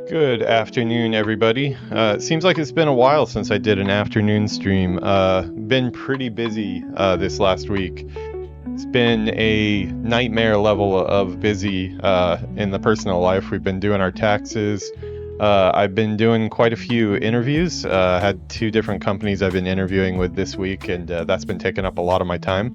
Good afternoon, everybody. It seems like it's been a while since I did an afternoon stream. Been pretty busy this last week. It's been a nightmare level of busy in the personal life. We've been doing our taxes. I've been doing quite a few interviews. Had two different companies I've been interviewing with this week, and that's been taking up a lot of my time.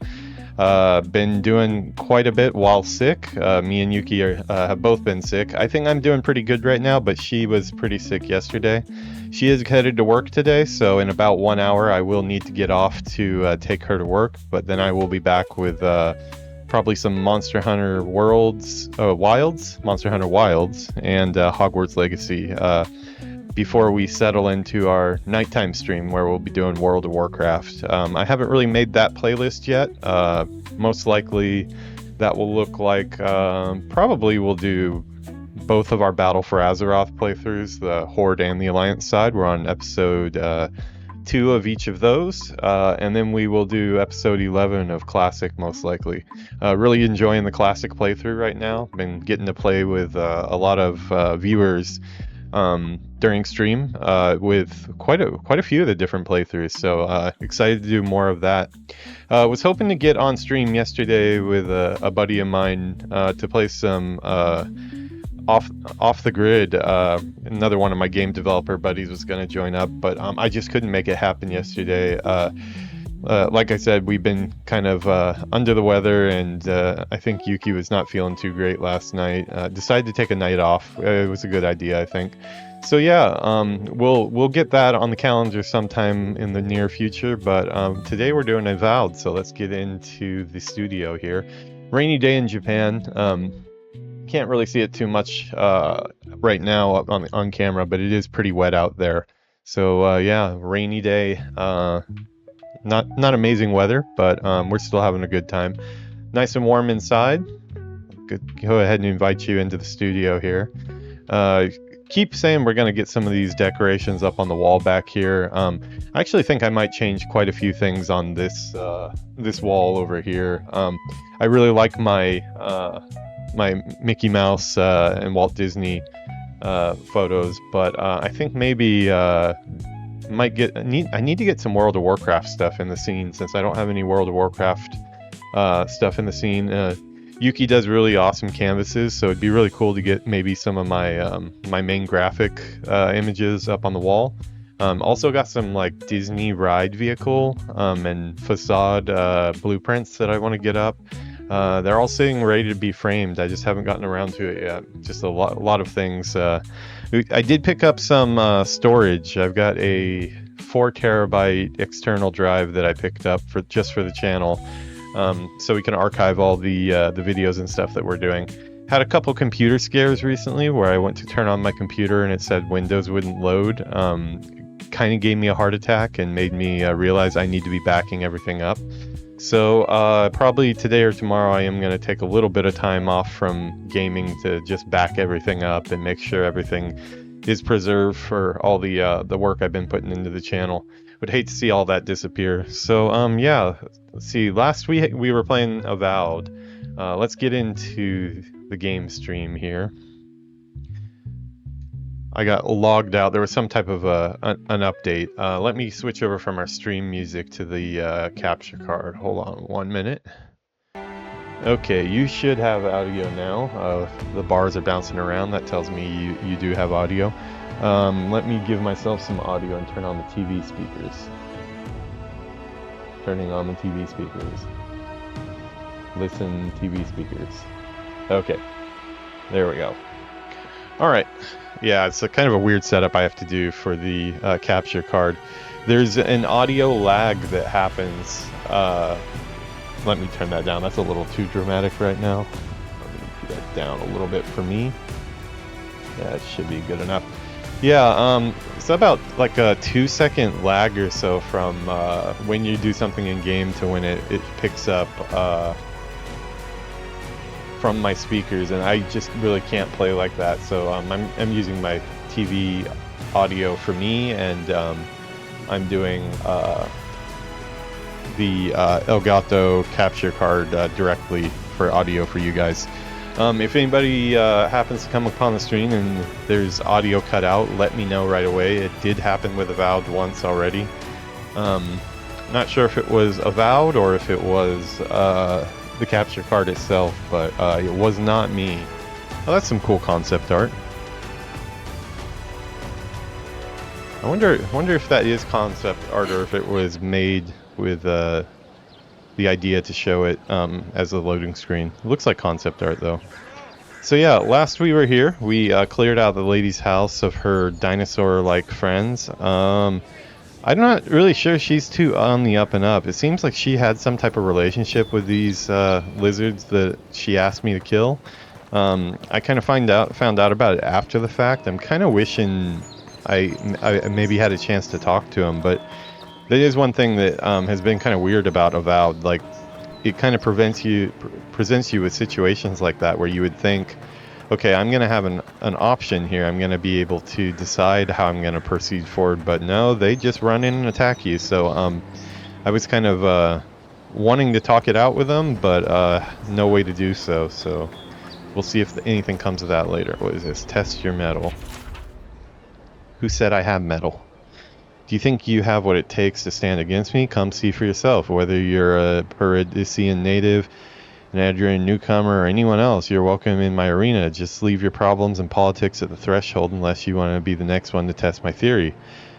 Been doing quite a bit while sick. Me and Yuki have both been sick. I think I'm doing pretty good right now, but she was pretty sick yesterday. She is headed to work today, so in about 1 hour I will need to get off to take her to work, but then I will be back with probably some Monster Hunter Wilds, and Hogwarts Legacy before we settle into our nighttime stream where we'll be doing World of Warcraft. I haven't really made that playlist yet. Most likely that will look like probably we'll do both of our Battle for Azeroth playthroughs, the Horde and the Alliance side. We're on episode 2 of each of those, and then we will do episode 11 of Classic most likely. Really enjoying the Classic playthrough right now. Been getting to play with a lot of viewers during stream with quite a few of the different playthroughs, so excited to do more of that. Was hoping to get on stream yesterday with a buddy of mine to play some off the grid. Another one of my game developer buddies was going to join up, but I just couldn't make it happen yesterday. Like I said, we've been kind of under the weather, and I think Yuki was not feeling too great last night. Decided to take a night off. It was a good idea, I think. So yeah, we'll get that on the calendar sometime in the near future. But today we're doing Avowed, so let's get into the studio here. Rainy day in Japan. Can't really see it too much right now on camera, but it is pretty wet out there. So yeah, rainy day. Not amazing weather, but we're still having a good time. Nice and warm inside. Go ahead and invite you into the studio here. Keep saying we're going to get some of these decorations up on the wall back here. I actually think I might change quite a few things on this wall over here. I really like my Mickey Mouse and Walt Disney photos, but I think maybe I need to get some World of Warcraft stuff in the scene, since I don't have any World of Warcraft stuff in the scene. Yuki does really awesome canvases, so it'd be really cool to get maybe some of my my main graphic images up on the wall. Also got some like Disney ride vehicle and facade blueprints that I want to get up. They're all sitting ready to be framed. I just haven't gotten around to it yet. Just a lot of things. I did pick up some storage. I've got a 4 terabyte external drive that I picked up just for the channel, so we can archive all the videos and stuff that we're doing. Had a couple computer scares recently where I went to turn on my computer and it said Windows wouldn't load. Kind of gave me a heart attack and made me realize I need to be backing everything up. So probably today or tomorrow I am going to take a little bit of time off from gaming to just back everything up and make sure everything is preserved for all the work I've been putting into the channel. Would hate to see all that disappear. So yeah, let's see. Last week we were playing Avowed. Let's get into the game stream here. I got logged out. There was some type of an update. Let me switch over from our stream music to the capture card. Hold on 1 minute. Okay, you should have audio now. The bars are bouncing around. That tells me you do have audio. Let me give myself some audio and turn on the TV speakers. Turning on the TV speakers. Listen, TV speakers. Okay, there we go. All right. Yeah, it's a kind of a weird setup I have to do for the capture card. There's an audio lag that happens. Let me turn that down. That's a little too dramatic right now. Let me put that down a little bit for me. That should be good enough. Yeah, it's about like a 2-second lag or so from when you do something in game to when it picks up from my speakers, and I just really can't play like that. So I'm using my TV audio for me, and I'm doing the Elgato capture card directly for audio for you guys. If anybody happens to come upon the stream and there's audio cut out, let me know right away. It did happen with Avowed once already. Not sure if it was Avowed or if it was the capture card itself, but it was not me. Oh, that's some cool concept art. I wonder if that is concept art or if it was made with the idea to show it as a loading screen. It looks like concept art though. So yeah, last we were here, we cleared out the lady's house of her dinosaur-like friends. I'm not really sure she's too on the up and up. It seems like she had some type of relationship with these lizards that she asked me to kill. I kind of found out about it after the fact. I'm kind of wishing I maybe had a chance to talk to him, but that is one thing that has been kind of weird about Avowed. Like, it kind of presents you with situations like that where you would think, okay, I'm going to have an option here. I'm going to be able to decide how I'm going to proceed forward. But no, they just run in and attack you. So I was kind of wanting to talk it out with them, but no way to do so. So we'll see if anything comes of that later. What is this? Test your metal. Who said I have metal? Do you think you have what it takes to stand against me? Come see for yourself. Whether you're a Paradisian native, an Adrian newcomer, or anyone else, you're welcome in my arena. Just leave your problems and politics at the threshold unless you want to be the next one to test my theory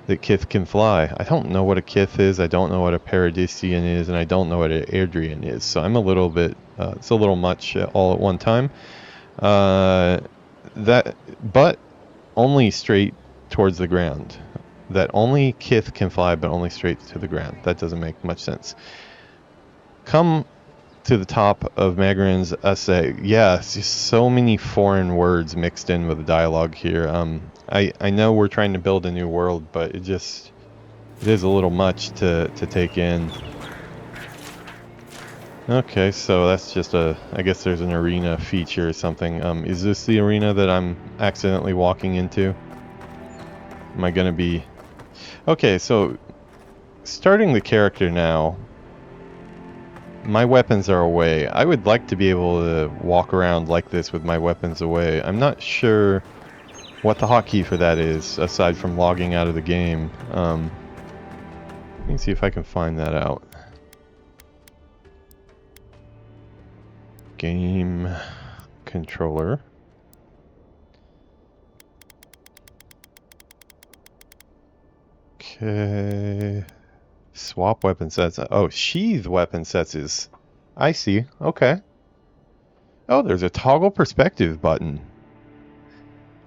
that Kith can fly. I don't know what a Kith is, I don't know what a Paradisian is, and I don't know what an Adrian is. So I'm a little bit, it's a little much all at one time. But only straight towards the ground. That only Kith can fly, but only straight to the ground. That doesn't make much sense. Come to the top of Magrin's essay. Yeah, it's just so many foreign words mixed in with the dialogue here. I know we're trying to build a new world, but it is a little much to take in. Okay, so that's just I guess there's an arena feature or something. Is this the arena that I'm accidentally walking into? Am I gonna be... Okay, so starting the character now, my weapons are away. I would like to be able to walk around like this with my weapons away. I'm not sure what the hotkey for that is, aside from logging out of the game. Let me see if I can find that out. Game controller. Okay. Swap weapon sets. Oh, sheath weapon sets is... I see. Okay. Oh, there's a toggle perspective button.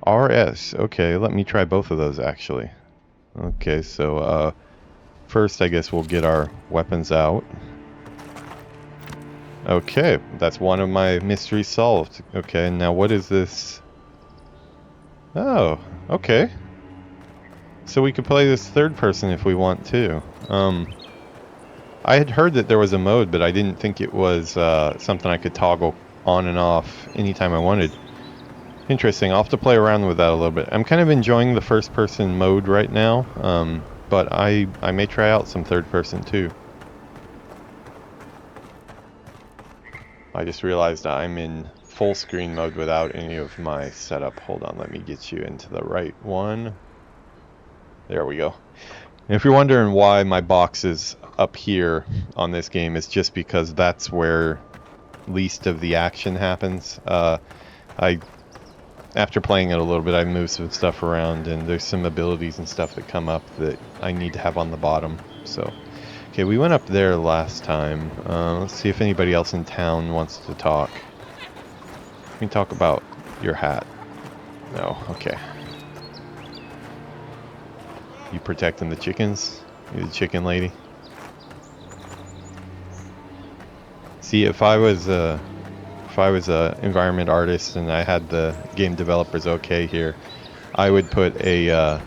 RS. Okay, let me try both of those actually. Okay, so first I guess we'll get our weapons out. Okay, that's one of my mysteries solved. Okay, now what is this? Oh, okay. So we could play this third person if we want to. I had heard that there was a mode, but I didn't think it was something I could toggle on and off anytime I wanted. Interesting. I'll have to play around with that a little bit. I'm kind of enjoying the first person mode right now, but I may try out some third person too. I just realized I'm in full screen mode without any of my setup. Hold on, let me get you into the right one. There we go. And if you're wondering why my box is up here on this game, it's just because that's where least of the action happens. After playing it a little bit, I moved some stuff around, and there's some abilities and stuff that come up that I need to have on the bottom. So, okay, we went up there last time. Let's see if anybody else in town wants to talk. We can talk about your hat. No, okay. You protecting the chickens? You the chicken lady? See, if I was a environment artist and I had the game developers okay here, I would put a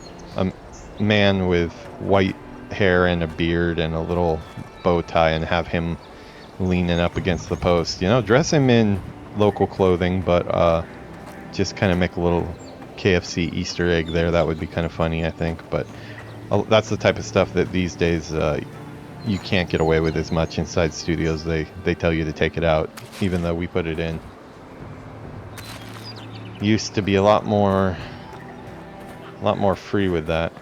man with white hair and a beard and a little bow tie and have him leaning up against the post. You know, dress him in local clothing, but just kind of make a little KFC Easter egg there. That would be kind of funny, I think. But that's the type of stuff that these days you can't get away with as much inside studios. They tell you to take it out, even though we put it in. used to be a lot more free with that.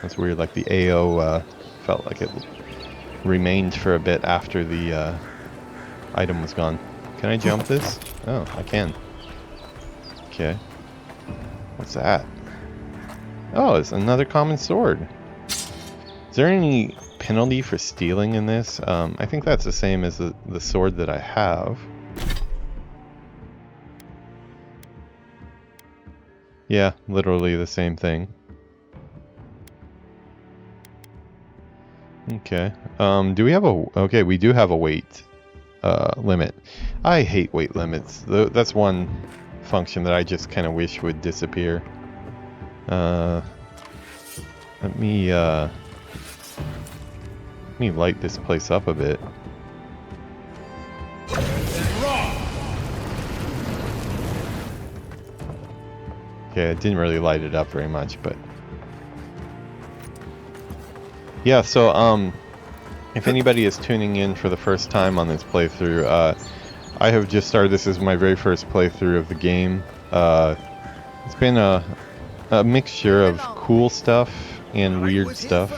That's weird, like the AO felt like it remained for a bit after the item was gone. Can I jump this? Oh, I can. Okay. What's that? Oh, it's another common sword. Is there any penalty for stealing in this? I think that's the same as the sword that I have. Yeah, literally the same thing. Okay. Do we have a... Okay, we do have a weight limit. I hate weight limits. That's one function that I just kind of wish would disappear. Let me light this place up a bit. Okay, it didn't really light it up very much, but... Yeah, so, if anybody is tuning in for the first time on this playthrough, I have just started. This is my very first playthrough of the game. It's been a mixture of cool stuff and weird stuff.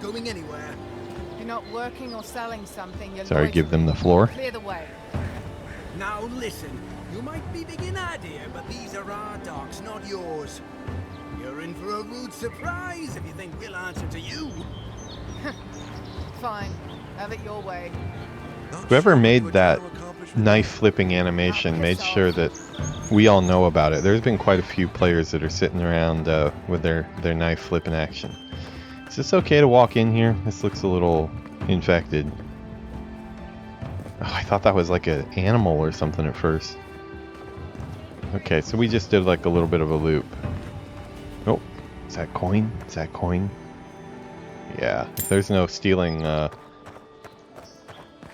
You're not working or selling something. You're Sorry, give them the floor. Clear the way. Now listen, you might be big in idea, but these are our docks, not yours. You're in for a rude surprise if you think we'll answer to you. Fine. Have it your way. Whoever made that knife flipping animation made sure that we all know about it. There's been quite a few players that are sitting around with their knife flipping action. Is this okay to walk in here? This looks a little infected. Oh, I thought that was like an animal or something at first. Okay, so we just did like a little bit of a loop. Oh, is that coin? Is that coin? Yeah, if there's no stealing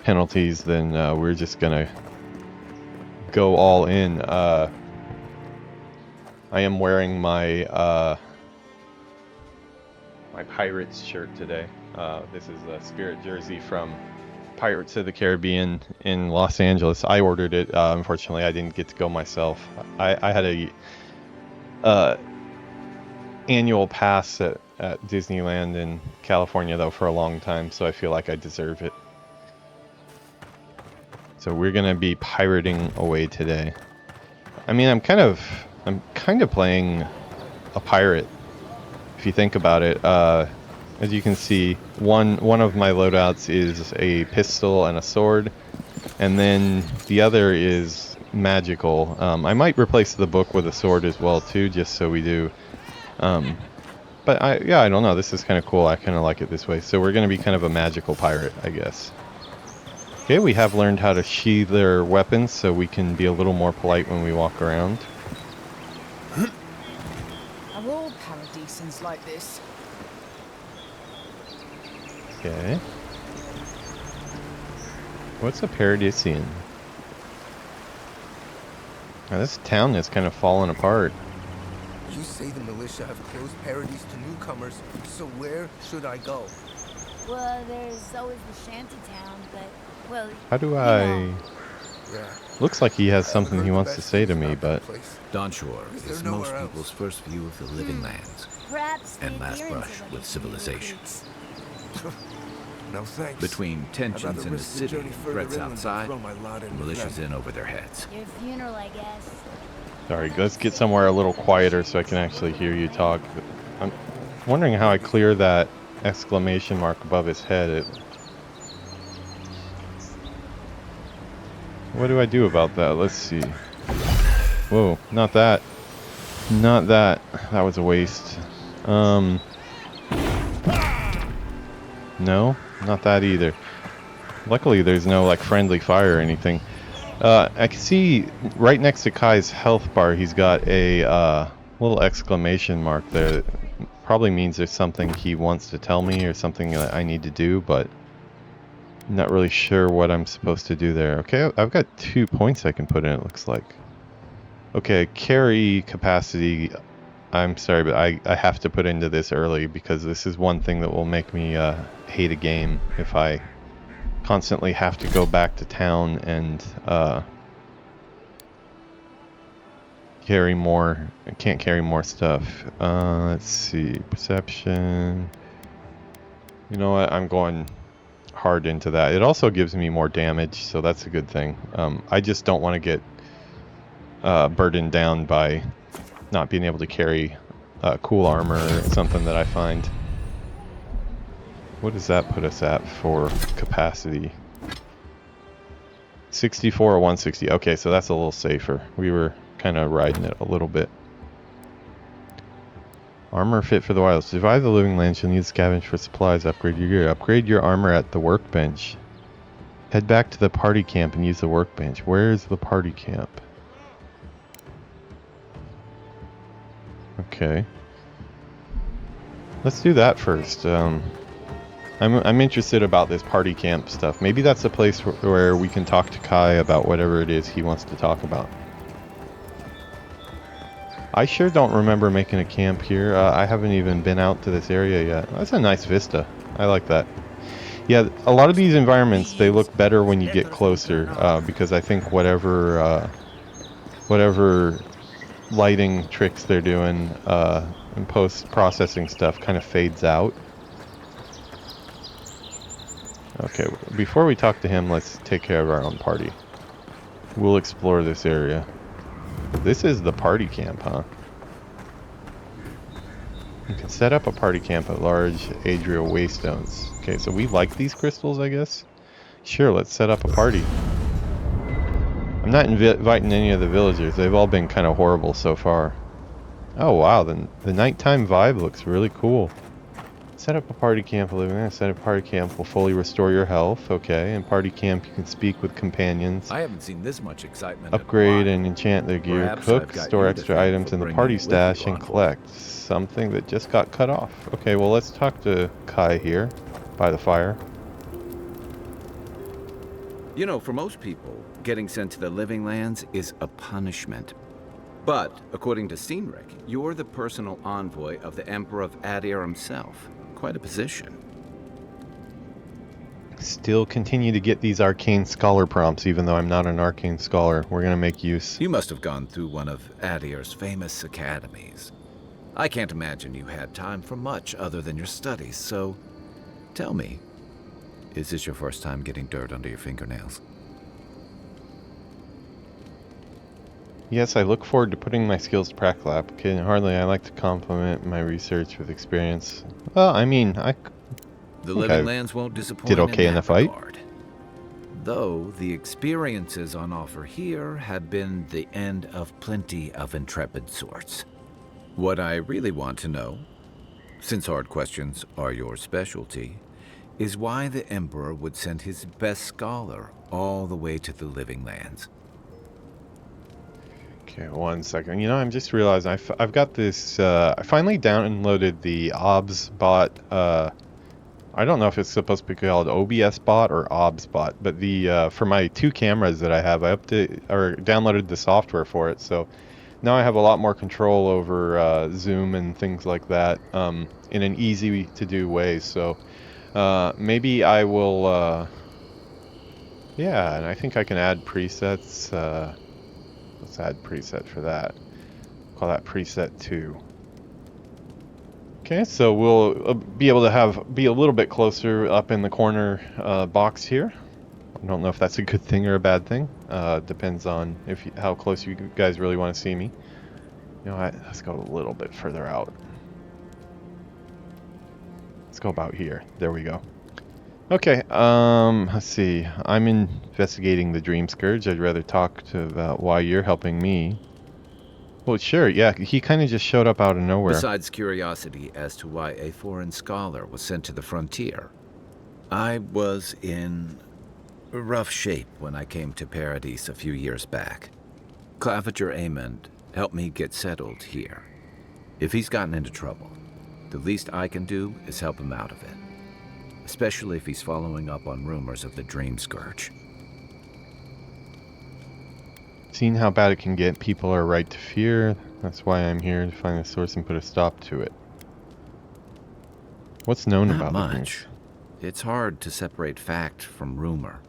penalties, then we're just gonna go all in. I am wearing my my Pirates shirt today. This is a Spirit jersey from Pirates of the Caribbean in Los Angeles. I ordered it. Unfortunately, I didn't get to go myself. I had a annual pass at Disneyland in California, though, for a long time, so I feel like I deserve it. So we're gonna be pirating away today. I mean, I'm kind of playing a pirate, if you think about it. As you can see, one of my loadouts is a pistol and a sword, and then the other is magical. I might replace the book with a sword as well too, just so we do. But I don't know. This is kind of cool. I kind of like it this way. So we're going to be kind of a magical pirate, I guess. Okay, we have learned how to sheathe their weapons, so we can be a little more polite when we walk around. Are all paradisans like this? Okay. What's a paradisian? Now, this town is kind of falling apart. You say the militia have closed Paradise to newcomers, so where should I go? Well, there's always the shanty town, but, well, How do you I... know. Yeah. Looks like he has something he wants to say to me, but... Dawnshore Is is there most nowhere else? people's first view of the living lands Perhaps and the last appearance brush of with a civilization. No thanks. Between I'd tensions rather in the risk the city journey and further threats inland than outside, throw my lot in with militia's them. in over their heads. Your funeral, I guess. Sorry, let's get somewhere a little quieter so I can actually hear you talk. I'm wondering how I clear that exclamation mark above his head. What do I do about that? Let's see. Whoa, not that. Not that. That was a waste. No, not that either. Luckily, there's no like friendly fire or anything. I can see right next to Kai's health bar, he's got a little exclamation mark there. That probably means there's something he wants to tell me or something that I need to do, but I'm not really sure what I'm supposed to do there. Okay, I've got 2 points I can put in, it looks like. Okay, carry capacity. I'm sorry, but I have to put into this early because this is one thing that will make me hate a game if I constantly have to go back to town and carry more. I can't carry more stuff. Let's see. Perception. You know what? I'm going hard into that. It also gives me more damage, so that's a good thing. I just don't want to get burdened down by not being able to carry cool armor or something that I find. What does that put us at for capacity? 64 or 160. Okay, so that's a little safer. We were kind of riding it a little bit. Armor fit for the wild. Survive the living lands. You'll need to scavenge for supplies. Upgrade your gear. Upgrade your armor at the workbench. Head back to the party camp and use the workbench. Where is the party camp? Okay. Let's do that first. I'm interested about this party camp stuff. Maybe that's a place where we can talk to Kai about whatever it is he wants to talk about. I sure don't remember making a camp here. I haven't even been out to this area yet. That's a nice vista. I like that. Yeah, a lot of these environments, they look better when you get closer, because I think whatever lighting tricks they're doing and post-processing stuff kind of fades out. Okay, before we talk to him, let's take care of our own party. We'll explore this area. This is the party camp, huh? You can set up a party camp at large Adriel waystones. Okay, so we like these crystals, I guess? Sure, let's set up a party. I'm not inviting any of the villagers. They've all been kind of horrible so far. Oh wow, the nighttime vibe looks really cool. Set up a party camp living there. Set up a party camp will fully restore your health. Okay, in party camp you can speak with companions. I haven't seen this much excitement. Upgrade and enchant their gear. Perhaps Cook, I've got store you to extra thank items for in the bringing party it with stash you and on collect something that just got cut off. Okay, well let's talk to Kai here by the fire. You know, for most people, getting sent to the living lands is a punishment. But, according to Steenrick, you're the personal envoy of the Emperor of Adir himself. Quite a position. Still continue to get these arcane scholar prompts, even though I'm not an arcane scholar. We're gonna make use. You must have gone through one of Adir's famous academies. I can't imagine you had time for much other than your studies, so tell me, is this your first time getting dirt under your fingernails? Yes, I look forward to putting my skills to practical application. Hardly I like to complement my research with experience. Well, I mean, The living lands won't disappoint did okay in the that fight. regard. Though the experiences on offer here have been the end of plenty of intrepid sorts. What I really want to know, since hard questions are your specialty, is why the Emperor would send his best scholar all the way to the living lands. Okay, 1 second. You know, I'm just realizing I've got this. I finally downloaded the OBS bot. I don't know if it's supposed to be called OBS bot or OBS bot, but the for my 2 cameras that I have, I downloaded the software for it. So now I have a lot more control over Zoom and things like that in an easy to do way. So maybe I will. Yeah, and I think I can add presets. Let's add preset for that. Call that preset 2. Okay, so we'll be able to be a little bit closer up in the corner box here. I don't know if that's a good thing or a bad thing. Depends on how close you guys really want to see me. You know what? Let's go a little bit further out. Let's go about here. There we go. Okay, let's see. I'm investigating the Dream Scourge. I'd rather talk about why you're helping me. Well, sure, yeah. He kind of just showed up out of nowhere. Besides curiosity as to why a foreign scholar was sent to the frontier, I was in rough shape when I came to Paradise a few years back. Claviger Amond helped me get settled here. If he's gotten into trouble, the least I can do is help him out of it. Especially if he's following up on rumors of the Dream Scourge. Seeing how bad it can get, people are right to fear. That's why I'm here to find the source and put a stop to it. What's known Not about much. It's hard to separate fact from rumor.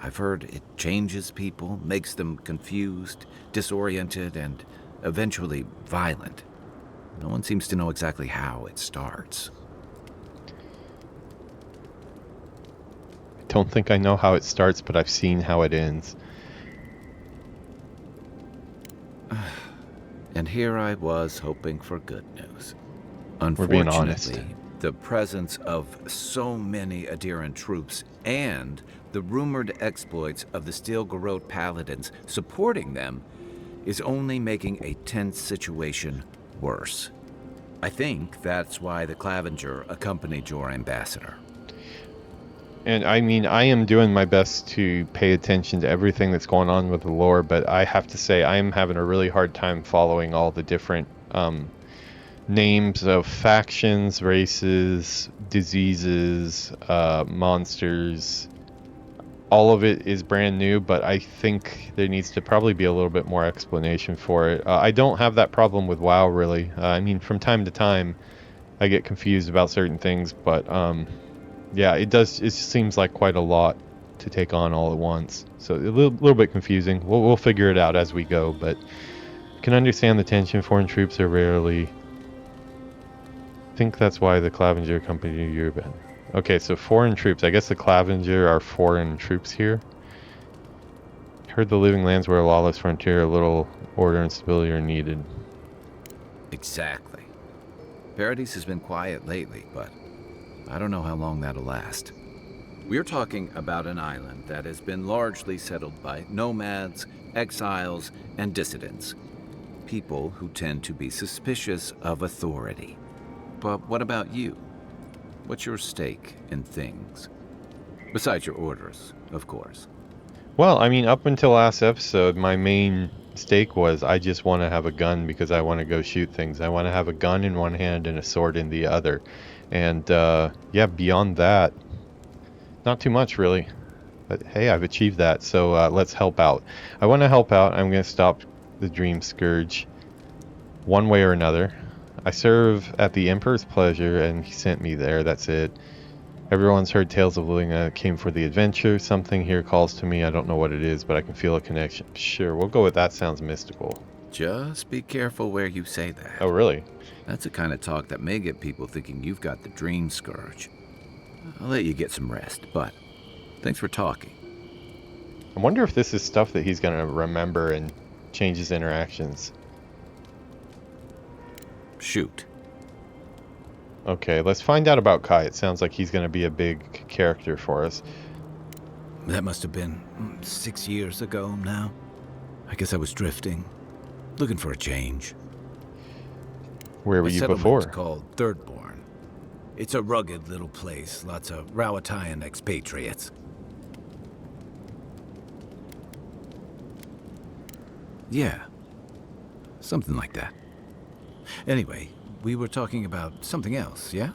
I've heard it changes people, makes them confused, disoriented, and eventually violent. No one seems to know exactly how it starts. I don't think I know how it starts, but I've seen how it ends. And here I was hoping for good news. We're being honest. Unfortunately, the presence of so many adherent troops and the rumored exploits of the Steel Garrote Paladins supporting them is only making a tense situation worse. I think that's why the Clavenger accompanied your ambassador. And I mean, I am doing my best to pay attention to everything that's going on with the lore, but I have to say I am having a really hard time following all the different names of factions, races, diseases, monsters. All of it is brand new, but I think there needs to probably be a little bit more explanation for it. I don't have that problem with WoW, really. I mean, from time to time, I get confused about certain things, but yeah, it seems like quite a lot to take on all at once. So a little bit confusing. We'll figure it out as we go, but I can understand the tension. Foreign troops are rarely... I think that's why the Clavenger accompanied you. Okay, so foreign troops. I guess the Clavenger are foreign troops here. Heard the living lands were a lawless frontier. A little order and stability are needed. Exactly. Paradise has been quiet lately, but I don't know how long that'll last. We're talking about an island that has been largely settled by nomads, exiles, and dissidents. People who tend to be suspicious of authority. But what about you? What's your stake in things? Besides your orders, of course. Well, I mean, up until last episode, my main stake was I just want to have a gun because I want to go shoot things. I want to have a gun in one hand and a sword in the other. And yeah, beyond that, not too much really. But hey, I've achieved that, so let's help out. I want to help out. I'm going to stop the Dream Scourge one way or another. I serve at the Emperor's pleasure, and he sent me there. That's it. Everyone's heard tales of living came for the adventure. Something here calls to me. I don't know what it is, but I can feel a connection. Sure, we'll go with that. Sounds mystical. Just be careful where you say that. Oh, really? That's the kind of talk that may get people thinking you've got the Dream Scourge. I'll let you get some rest, but thanks for talking. I wonder if this is stuff that he's going to remember and change his interactions. Shoot. Okay, let's find out about Kai. It sounds like he's going to be a big character for us. That must have been 6 years ago now. I guess I was drifting, looking for a change. Where were you before? It's called Thirdborn. It's a rugged little place, lots of Rawatayan expatriates. Yeah, something like that. Anyway, we were talking about something else, yeah?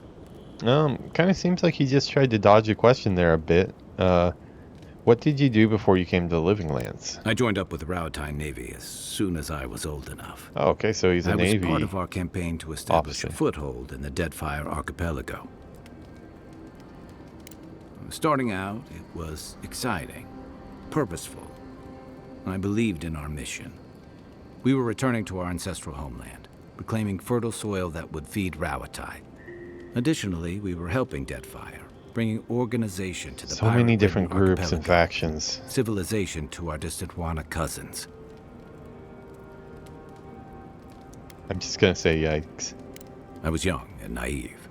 Kind of seems like he just tried to dodge a question there a bit. What did you do before you came to the Living Lands? I joined up with the Rawatayan Navy as soon as I was old enough. Oh, okay, so he's a Navy. I was part of our campaign to establish officer. a foothold in the Deadfire Archipelago. Starting out, it was exciting, purposeful. I believed in our mission. We were returning to our ancestral homeland, reclaiming fertile soil that would feed Rawatai. Additionally, we were helping Deadfire, bringing organization to the So many pirate-ridden different groups and archipelago, factions. civilization to our distant Wana cousins. I'm just gonna say yikes. I was young and naive,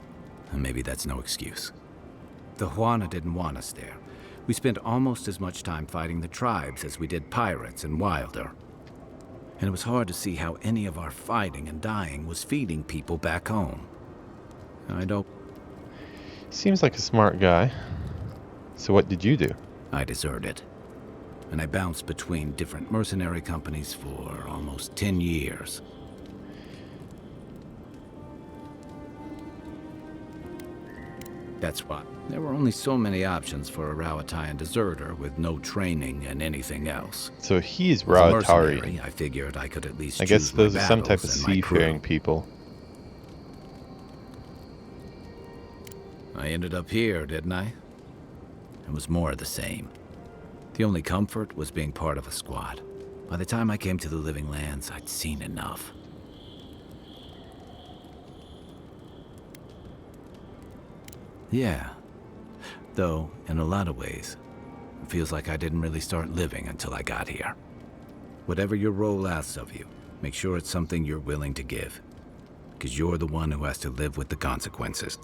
and maybe that's no excuse. The Huana didn't want us there. We spent almost as much time fighting the tribes as we did pirates and Wilder. And it was hard to see how any of our fighting and dying was feeding people back home. I don't... Seems like a smart guy. So what did you do? I deserted. And I bounced between different mercenary companies for almost 10 years. That's why there were only so many options for a Rawatayan deserter with no training and anything else. So he's As a Rawatari. mercenary, I figured I could at least I guess choose my those are some type of battles and my crew. seafaring people. I ended up here, didn't I? It was more of the same. The only comfort was being part of a squad. By the time I came to the Living Lands, I'd seen enough. Yeah. Though, in a lot of ways, it feels like I didn't really start living until I got here. Whatever your role asks of you, make sure it's something you're willing to give. Because you're the one who has to live with the consequences.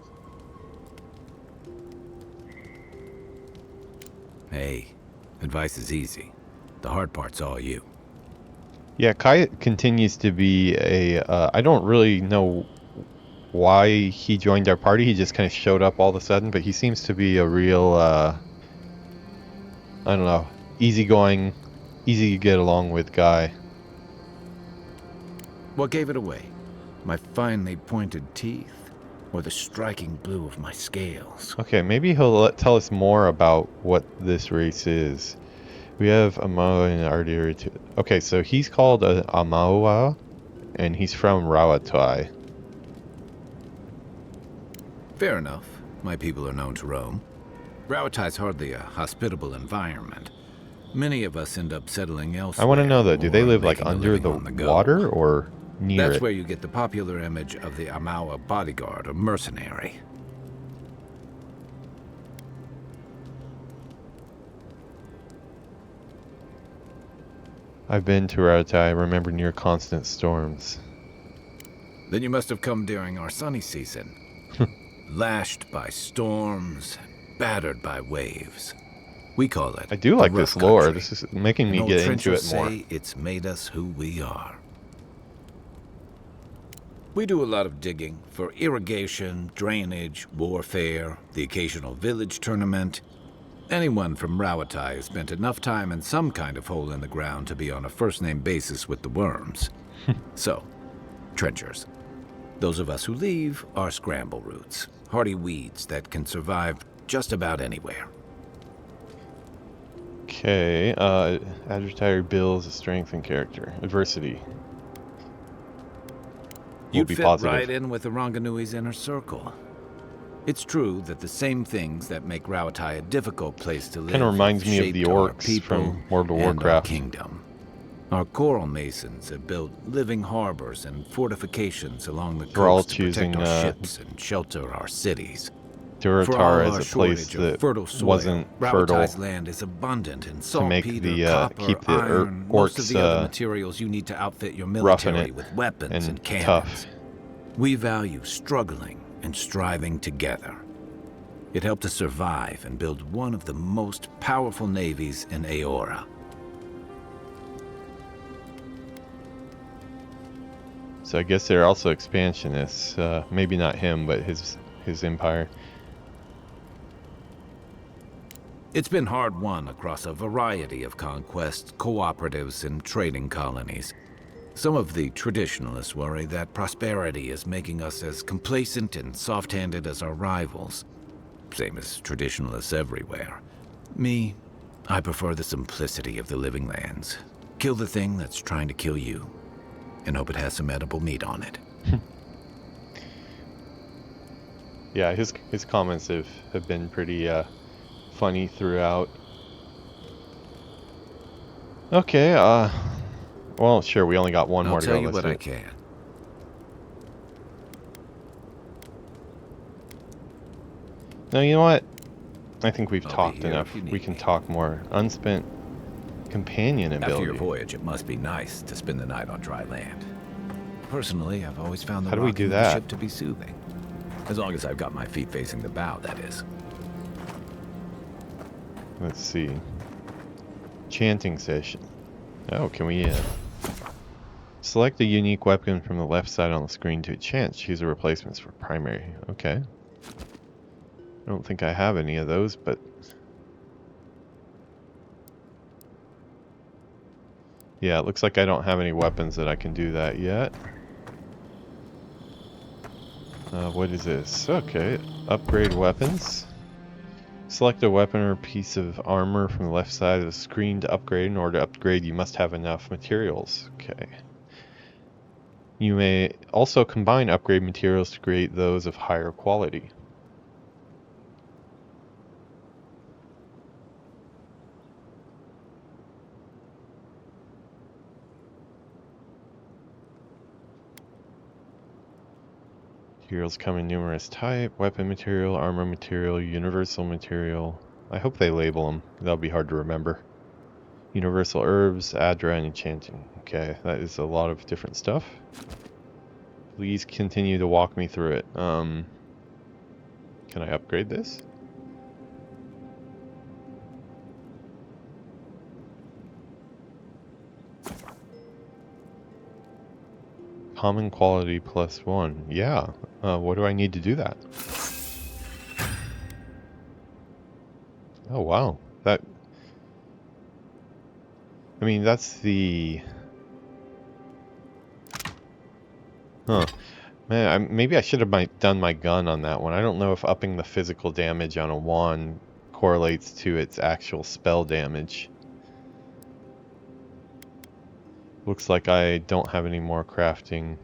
Hey, advice is easy. The hard part's all you. Yeah, Kai continues to be a. I don't really know why he joined our party. He just kind of showed up all of a sudden, but he seems to be a real, I don't know, easygoing, easy to get along with guy. What gave it away? My finely pointed teeth? Or the striking blue of my scales? Okay, maybe he'll tell us more about what this race is. We have Amawa and Ardir. Okay, so he's called Amawa, and he's from Rawatai. Fair enough. My people are known to roam. Rawatai's hardly a hospitable environment. Many of us end up settling elsewhere. I want to know though, do they or live like making a under living the on go. water or near That's it? where you get the popular image of the Amawa bodyguard or mercenary. I've been to Rawatai. I remember near constant storms. Then you must have come during our sunny season. Lashed by storms, battered by waves. We call it I do the like rough this lore. country. This is making me And old get into trenchers it more. say it's made us who we are. We do a lot of digging for irrigation, drainage, warfare, the occasional village tournament. Anyone from Rawatai has spent enough time in some kind of hole in the ground to be on a first-name basis with the worms. So, trenchers. Those of us who leave are scramble roots, hardy weeds that can survive just about anywhere. Okay, adversary builds a strength and character. Adversity. Will You'd be fit positive. right in with the Ranganui's inner circle. It's true that the same things that make Rawatai a difficult place to live Kind of reminds me of shaped the our orcs people from World of and our Warcraft. kingdom. Our coral masons have built living harbors and fortifications along the We're all coast to choosing, protect our ships and shelter our cities. For all Durotar our as a place shortage of that fertile soil, wasn't fertile Rawatai's land is abundant in to make saltpeter, the copper, keep the iron, most of orcs the other materials you need to outfit your roughing military it with weapons and cannons. tough. We value struggling and striving together. It helped us survive and build one of the most powerful navies in Aora. So I guess they're also expansionists. Maybe not him, but his empire. It's been hard won across a variety of conquests, cooperatives, and trading colonies. Some of the traditionalists worry that prosperity is making us as complacent and soft-handed as our rivals. Same as traditionalists everywhere. Me, I prefer the simplicity of the Living Lands. Kill the thing that's trying to kill you, and hope it has some edible meat on it. Yeah, his comments have been pretty funny throughout. Okay, well, sure, we only got one I'll more to tell go. you Let's what do I it. can. No, you know what? I think we've I'll be talked here enough. if you We need can me. talk more. Unspent companion After your ability. voyage, it must be nice to spend the night on dry land. Personally, I've always found the How do we do rocking of the that? ship to be soothing. As long as I've got my feet facing the bow, that is. Let's see. Chanting session. Oh, can we select a unique weapon from the left side on the screen to chant? Choose a replacements for primary. Okay. I don't think I have any of those, but yeah, it looks like I don't have any weapons that I can do that yet. What is this? Okay, upgrade weapons. Select a weapon or piece of armor from the left side of the screen to upgrade. In order to upgrade, you must have enough materials. Okay. You may also combine upgrade materials to create those of higher quality. Materials come in numerous type, weapon material, armor material, universal material. I hope they label them. That'll be hard to remember. Universal herbs, Adra, and enchanting. Okay, that is a lot of different stuff. Please continue to walk me through it. Can I upgrade this? Common quality +1. Yeah. What do I need to do that? Oh, wow. That... I mean, that's the... Huh. Man, maybe I should have done my gun on that one. I don't know if upping the physical damage on a wand correlates to its actual spell damage. Looks like I don't have any more crafting.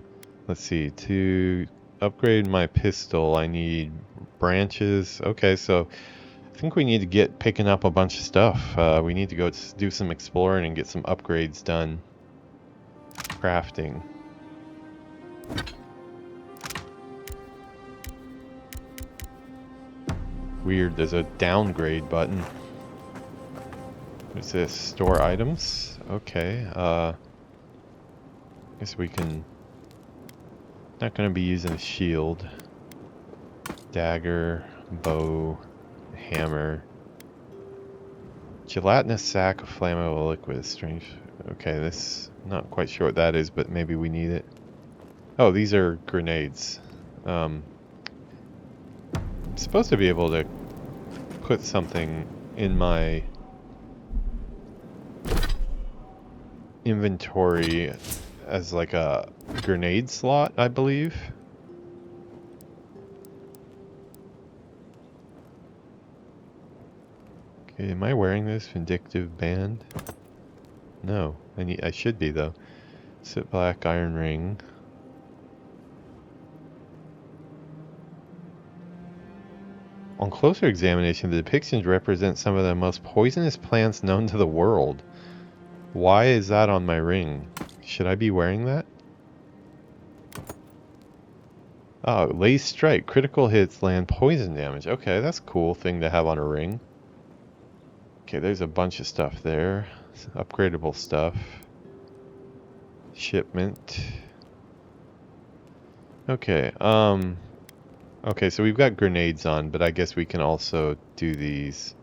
Let's see, to upgrade my pistol I need branches. Okay, so I think we need to get picking up a bunch of stuff. We need to go do some exploring and get some upgrades done. Crafting. Weird, there's a downgrade button. What's this? Store items? Okay, guess we can... Not gonna be using a shield. Dagger, bow, hammer. Gelatinous sack of flammable liquid. Strange. Okay, this... Not quite sure what that is, but maybe we need it. Oh, these are grenades. I'm supposed to be able to put something in my inventory as like a grenade slot, I believe. Okay, am I wearing this vindictive band? No, I should be though. Sit black iron ring. On closer examination, the depictions represent some of the most poisonous plants known to the world. Why is that on my ring? Should I be wearing that? Oh, lace strike. Critical hits land poison damage. Okay, that's a cool thing to have on a ring. Okay, there's a bunch of stuff there. Upgradable stuff. Shipment. Okay, okay, so we've got grenades on, but I guess we can also do these.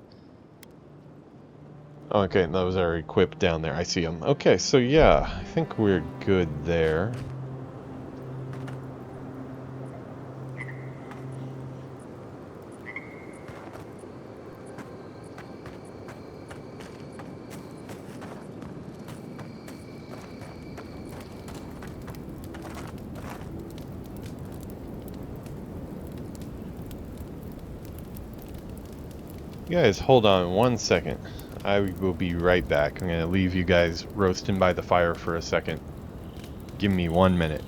Okay, those are equipped down there. I see them. Okay, so yeah, I think we're good there. You guys, hold on 1 second. I will be right back. I'm gonna leave you guys roasting by the fire for a second. Give me 1 minute.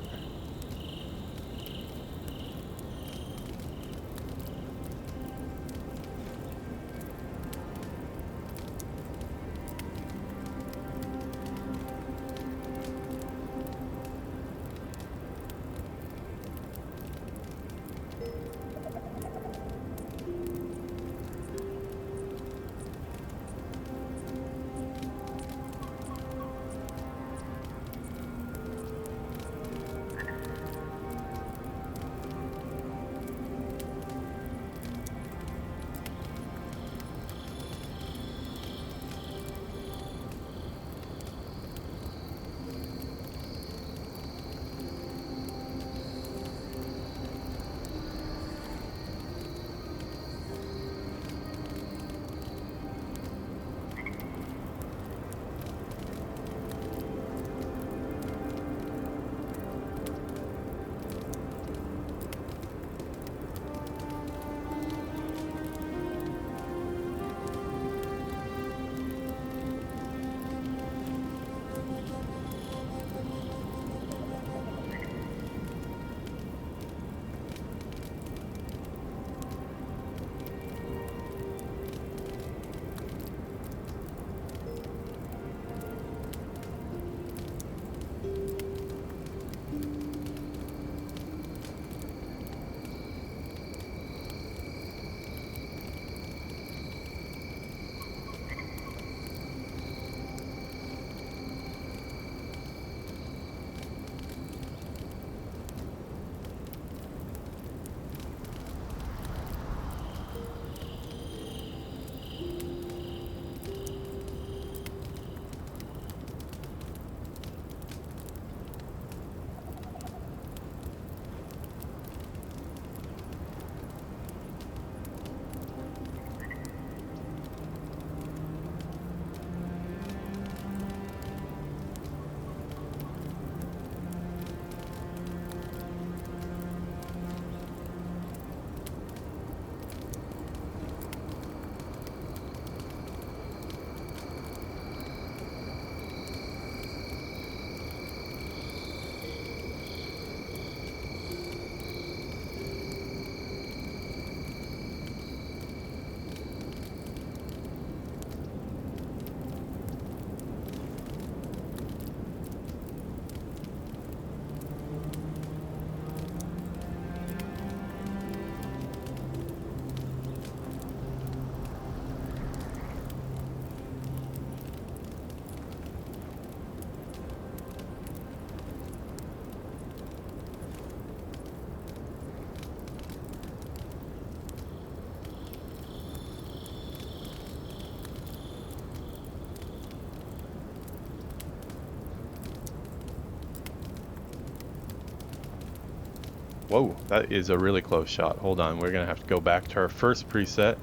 Whoa, that is a really close shot. Hold on, we're gonna have to go back to our first preset.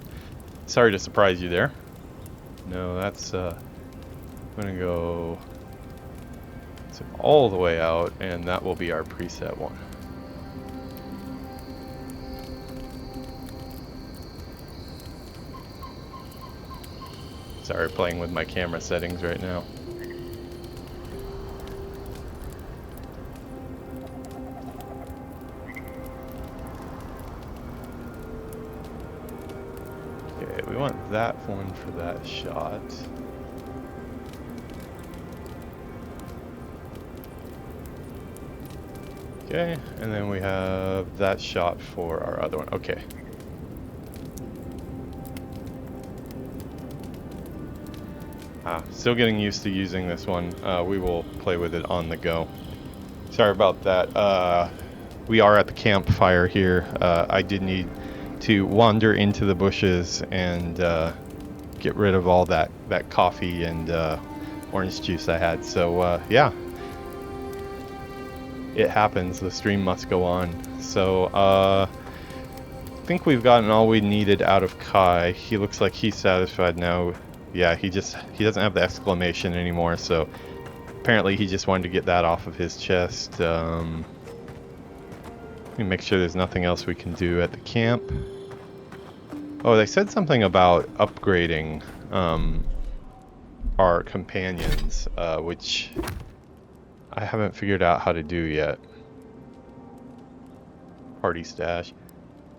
Sorry to surprise you there. No, that's I'm gonna go all the way out, and that will be our preset one. Sorry, playing with my camera settings right now. Okay, we want that one for that shot. Okay, and then we have that shot for our other one. Okay. Still getting used to using this one. We will play with it on the go. Sorry about that. We are at the campfire here. I did need to wander into the bushes and get rid of all that coffee and orange juice I had. So yeah, it happens. The stream must go on. So I think we've gotten all we needed out of Kai. He looks like he's satisfied now. Yeah, he doesn't have the exclamation anymore, so apparently he just wanted to get that off of his chest. Let me make sure there's nothing else we can do at the camp. Oh, they said something about upgrading our companions, which I haven't figured out how to do yet. Party stash.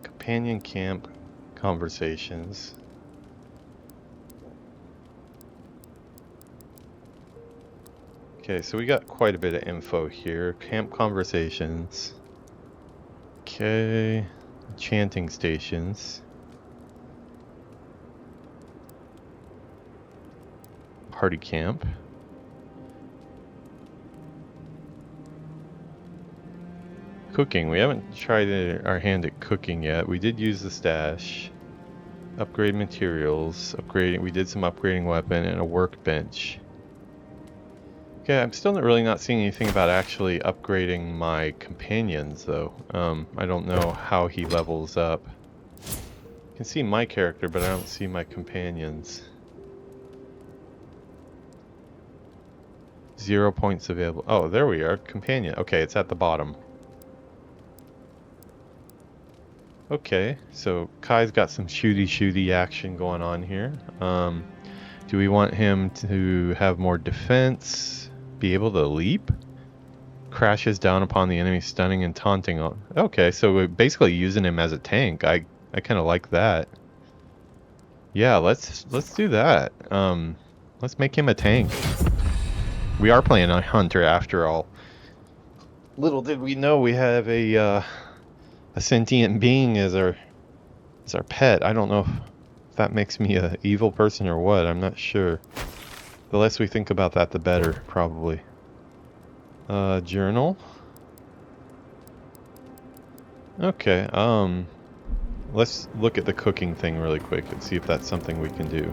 Companion camp conversations. Okay, so we got quite a bit of info here. Camp conversations. Okay. Chanting stations. Party camp. Cooking. We haven't tried our hand at cooking yet. We did use the stash. Upgrade materials. Upgrading. We did some upgrading weapon and a workbench. Okay, I'm still not seeing anything about actually upgrading my companions, though. I don't know how he levels up. I can see my character, but I don't see my companions. 0 points available. Oh, there we are. Companion. Okay, it's at the bottom. Okay, so Kai's got some shooty action going on here. Do we want him to have more defense? Be able to leap? Crashes down upon the enemy, stunning and taunting. Okay, so we're basically using him as a tank. I kind of like that. Yeah, let's do that. Let's make him a tank. We are playing a hunter after all. Little did we know we have a sentient being as our pet. I don't know if that makes me a evil person or what. I'm not sure. The less we think about that, the better, probably. Journal. Okay, let's look at the cooking thing really quick and see if that's something we can do.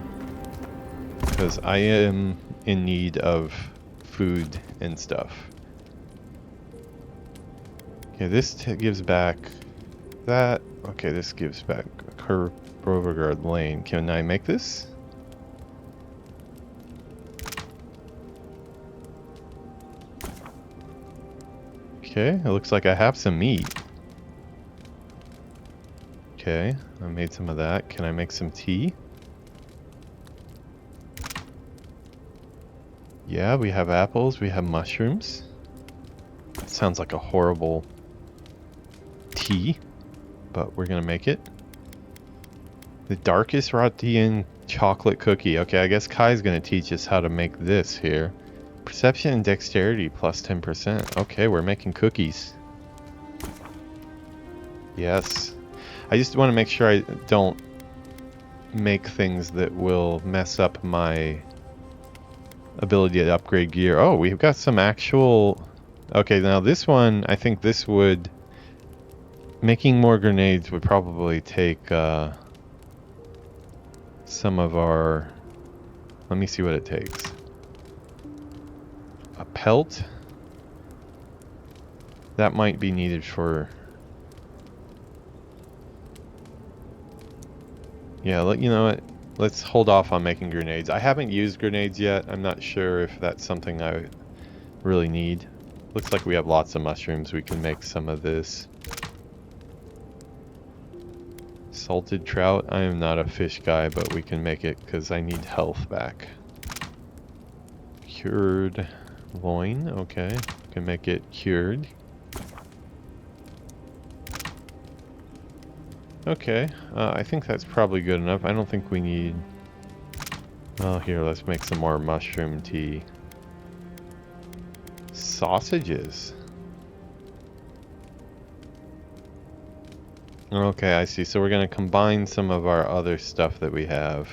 Because I am in need of food and stuff. Okay, this gives back that. Okay, this gives back Beauregard Lane. Can I make this? Okay, it looks like I have some meat. Okay, I made some of that. Can I make some tea? Yeah, we have apples, we have mushrooms. That sounds like a horrible tea, but we're gonna make it. The darkest Rodian chocolate cookie. Okay, I guess Kai's gonna teach us how to make this here. Perception and dexterity plus 10%. Okay, we're making cookies. Yes. I just want to make sure I don't make things that will mess up my ability to upgrade gear. Oh, we've got some actual... Okay, now this one, I think this would... Making more grenades would probably take some of our... Let me see what it takes. A pelt? That might be needed for Yeah, you know what? Let's hold off on making grenades. I haven't used grenades yet. I'm not sure if that's something I really need. Looks like we have lots of mushrooms. We can make some of this. Salted trout. I am not a fish guy, but we can make it because I need health back. Cured loin. Okay. Can make it cured. Okay. I think that's probably good enough. I don't think we need... Well, here, let's make some more mushroom tea. Sausages. Okay, I see. So we're going to combine some of our other stuff that we have.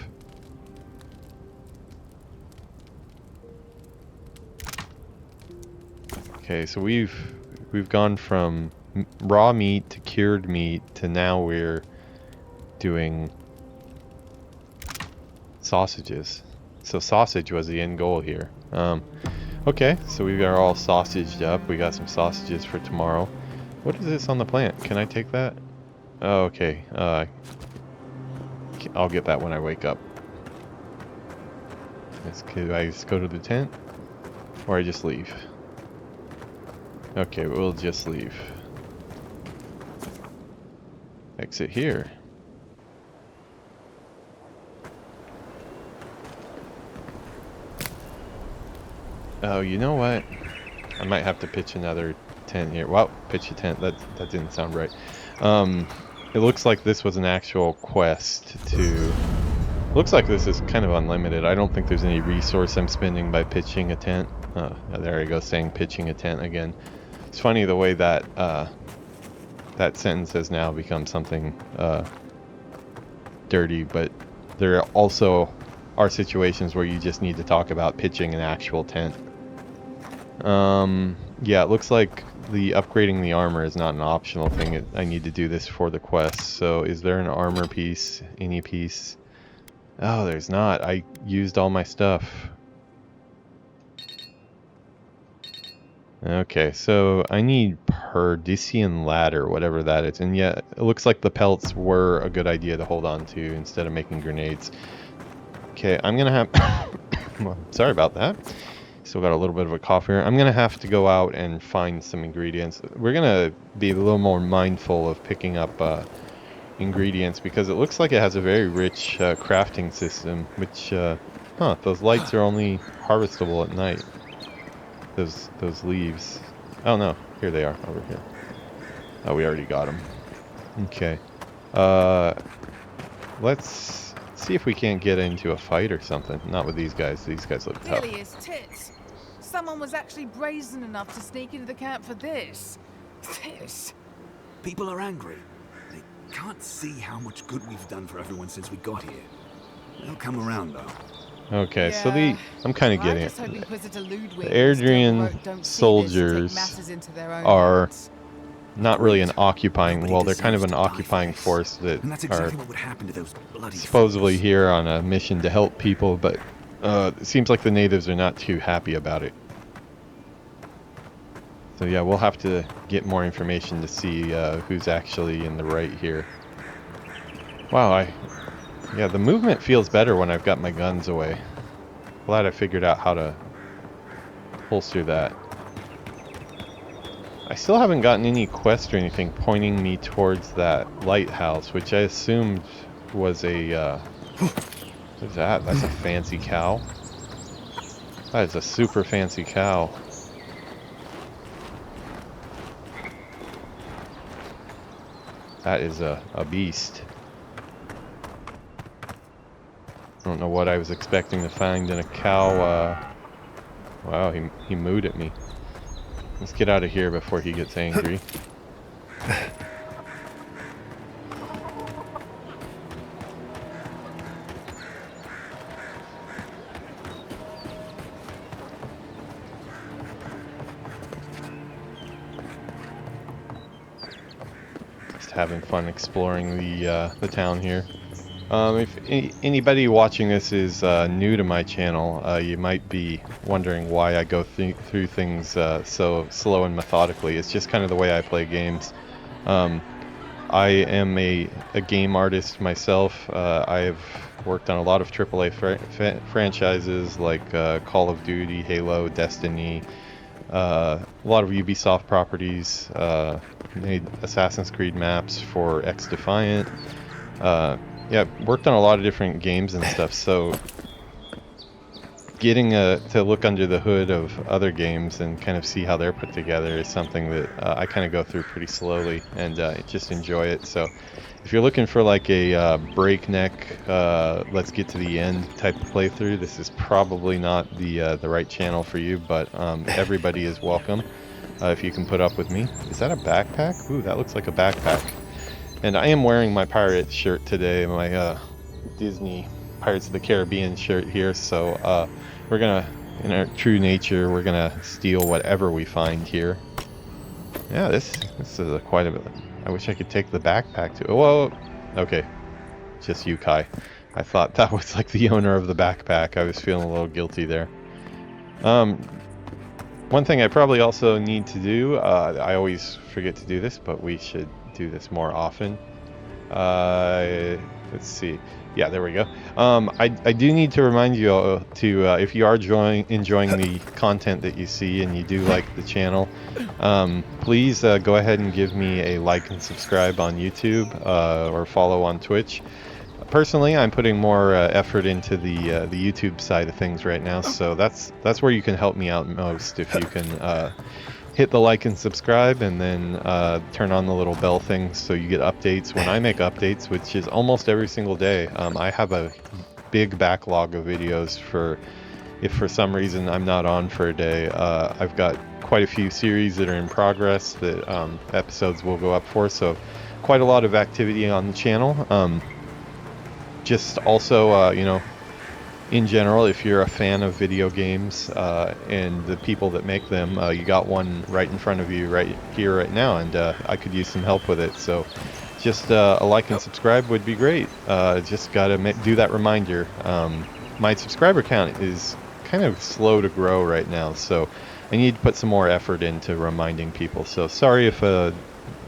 Okay, so we've gone from raw meat to cured meat to now we're doing sausages. So sausage was the end goal here. Okay, so we are all sausaged up. We got some sausages for tomorrow. What is this on the plant? Can I take that? Oh, okay. I'll get that when I wake up. Could I just go to the tent? Or I just leave? Okay, we'll just leave. Exit here. Oh, you know what? I might have to pitch another tent here. Well, pitch a tent. That didn't sound right. It looks like this was an actual quest to... Looks like this is kind of unlimited. I don't think there's any resource I'm spending by pitching a tent. Oh, there I go, saying pitching a tent again. It's funny the way that that sentence has now become something dirty, but there also are situations where you just need to talk about pitching an actual tent. Yeah, it looks like the upgrading the armor is not an optional thing. I need to do this for the quest. So is there an armor piece? Any piece? Oh, there's not. I used all my stuff. Okay, so I need Perdician ladder, whatever that is. And yet, it looks like the pelts were a good idea to hold on to instead of making grenades. Okay, I'm gonna have... Well, sorry about that. Still got a little bit of a cough here. I'm gonna have to go out and find some ingredients. We're gonna be a little more mindful of picking up ingredients because it looks like it has a very rich crafting system, which, those lights are only harvestable at night. Those leaves. Oh no, here they are, over here. Oh, we already got them. Okay. Let's see if we can't get into a fight or something. Not with these guys. These guys look tough. Really is tits. Someone was actually brazen enough to sneak into the camp for this. This. People are angry. They can't see how much good we've done for everyone since we got here. They'll come around, though. Okay, Yeah. so I'm kind of getting it. The The Airdrian soldiers are not really an occupying, well, they're kind of an occupying force that And that's exactly what would happen to those bloody supposedly fools. here on a mission to help people, but it seems like the natives are not too happy about it. So yeah, we'll have to get more information to see who's actually in the right here. Wow, yeah, the movement feels better when I've got my guns away. Glad I figured out how to holster that. I still haven't gotten any quest or anything pointing me towards that lighthouse, which I assumed was a, what is that? That's a fancy cow. That is a super fancy cow. That is a beast. I don't know what I was expecting to find in a cow. Wow, he mooed at me. Let's get out of here before he gets angry. Just having fun exploring the town here. If anybody watching this is new to my channel, you might be wondering why I go through things so slow and methodically. It's just kind of the way I play games. I am a game artist myself. I've worked on a lot of AAA franchises like Call of Duty, Halo, Destiny, a lot of Ubisoft properties, made Assassin's Creed maps for Xdefiant. Yeah, worked on a lot of different games and stuff, so getting to look under the hood of other games and kind of see how they're put together is something that I kind of go through pretty slowly and just enjoy it. So if you're looking for like a breakneck, let's get to the end type of playthrough, this is probably not the right channel for you, but everybody is welcome if you can put up with me. Is that a backpack? Ooh, that looks like a backpack. And I am wearing my pirate shirt today, my Disney Pirates of the Caribbean shirt here, so we're gonna, in our true nature, we're gonna steal whatever we find here. Yeah, this is quite a bit. I wish I could take the backpack too. Whoa, okay, just you, Kai. I thought that was like the owner of the backpack. I was feeling a little guilty there. One thing I probably also need to do, I always forget to do this, but we should do this more often. Let's see. Yeah, there we go. I do need to remind you to, if you are enjoying the content that you see and you do like the channel, please go ahead and give me a like and subscribe on YouTube or follow on Twitch. Personally, I'm putting more effort into the YouTube side of things right now, so that's where you can help me out most. If you can hit the like and subscribe, and then turn on the little bell thing so you get updates when I make updates, which is almost every single day. I have a big backlog of videos if for some reason I'm not on for a day. I've got quite a few series that are in progress that episodes will go up for, so quite a lot of activity on the channel. Just also, you know, in general, if you're a fan of video games and the people that make them, you got one right in front of you right here, right now, and I could use some help with it. So just a like and subscribe would be great. Just got to do that reminder. My subscriber count is kind of slow to grow right now, so I need to put some more effort into reminding people. So sorry if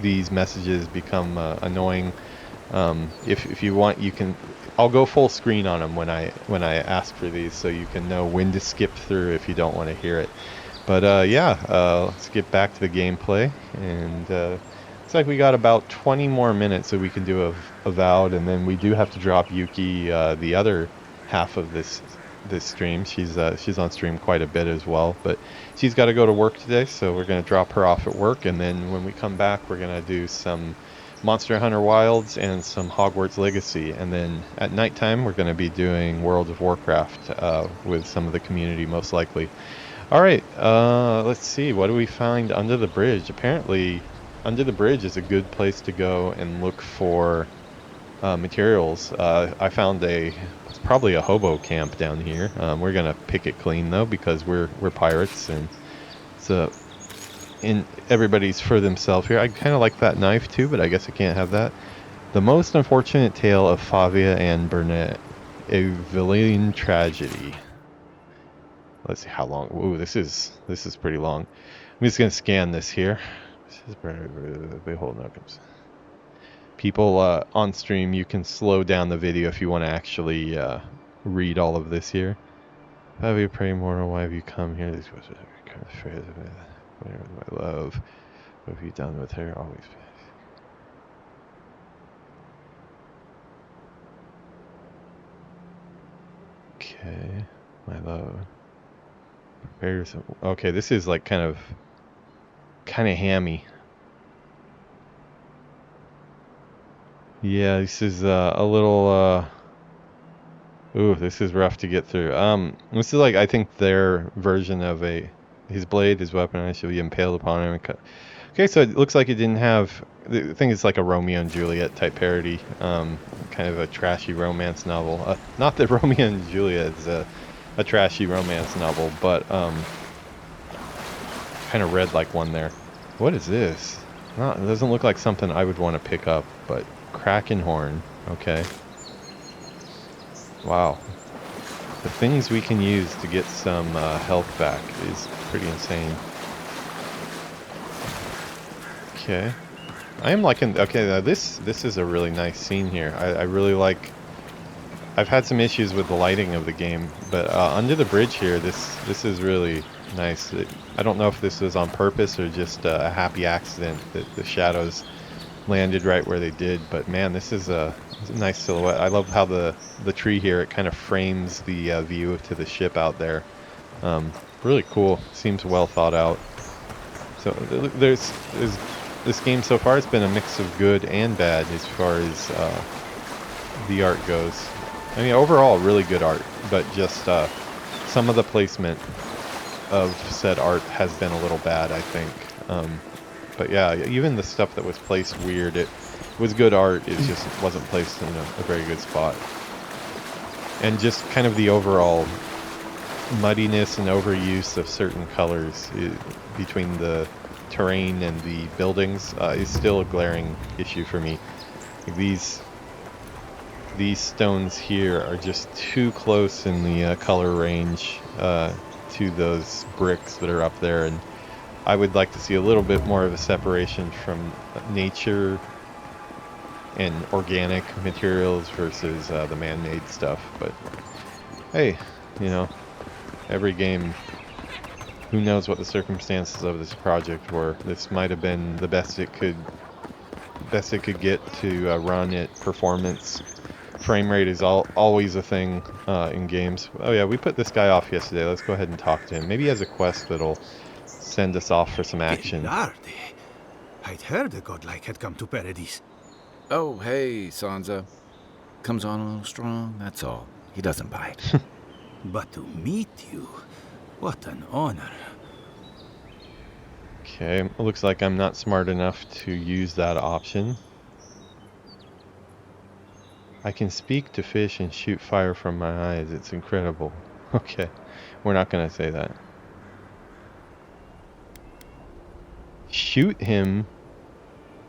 these messages become annoying. If you want, you can. I'll go full screen on them when I ask for these, so you can know when to skip through if you don't want to hear it. But yeah, let's get back to the gameplay, and looks like we got about 20 more minutes so we can do Avowed, and then we do have to drop Yuki the other half of this stream. She's on stream quite a bit as well, but she's got to go to work today, so we're gonna drop her off at work, and then when we come back, we're gonna do some Monster Hunter Wilds and some Hogwarts Legacy, and then at nighttime we're going to be doing World of Warcraft with some of the community, most likely. Alright, let's see, what do we find under the bridge? Apparently under the bridge is a good place to go and look for materials. I found it's probably a hobo camp down here. We're going to pick it clean though, because we're pirates, and it's everybody's for themselves here. I kind of like that knife too, but I guess I can't have that. The most unfortunate tale of Favia and Burnett, a villain tragedy. Let's see how long. Ooh, this is pretty long. I'm just gonna scan this here. Behold, no comes. People on stream, you can slow down the video if you want to actually read all of this here. Favia, pray mortal, why have you come here? These was kind of afraid of it. My love, what have you done with her? Always. Okay, my love. Prepare yourself. Okay, this is like kind of hammy. Yeah, this is a little. Ooh, this is rough to get through. This is like, I think, their version of his blade, his weapon, I shall be impaled upon him. Okay, so it looks like it didn't have. I think it's like a Romeo and Juliet type parody, kind of a trashy romance novel. Not that Romeo and Juliet is a trashy romance novel, but kind of read like one there. What is this? It doesn't look like something I would want to pick up, but Kraken horn. Okay. Wow. The things we can use to get some health back is pretty insane. Okay. I am liking. Okay, now this is a really nice scene here. I really like. I've had some issues with the lighting of the game, but under the bridge here, this is really nice. I don't know if this was on purpose or just a happy accident that the shadows landed right where they did. But man, this is a nice silhouette. I love how the tree here, it kind of frames the view to the ship out there. Really cool. Seems well thought out. So there's this game so far, it's been a mix of good and bad as far as the art goes. I mean, overall, really good art, but just some of the placement of said art has been a little bad, I think. But yeah, even the stuff that was placed weird, it was good art, it just wasn't placed in a very good spot. And just kind of the overall muddiness and overuse of certain colors between the terrain and the buildings is still a glaring issue for me. These stones here are just too close in the color range to those bricks that are up there, and I would like to see a little bit more of a separation from nature and organic materials versus the man-made stuff. But hey, you know, every game, who knows what the circumstances of this project were. This might have been the best it could get to run at performance. Frame rate is always a thing in games. Oh yeah, we put this guy off yesterday. Let's go ahead and talk to him. Maybe he has a quest that'll send us off for some action. Lordy, I'd heard a godlike had come to Paradise. Oh, hey, Sansa. Comes on a little strong, that's all. He doesn't bite. But to meet you, what an honor. Okay, looks like I'm not smart enough to use that option. I can speak to fish and shoot fire from my eyes. It's incredible. Okay, we're not going to say that. Shoot him.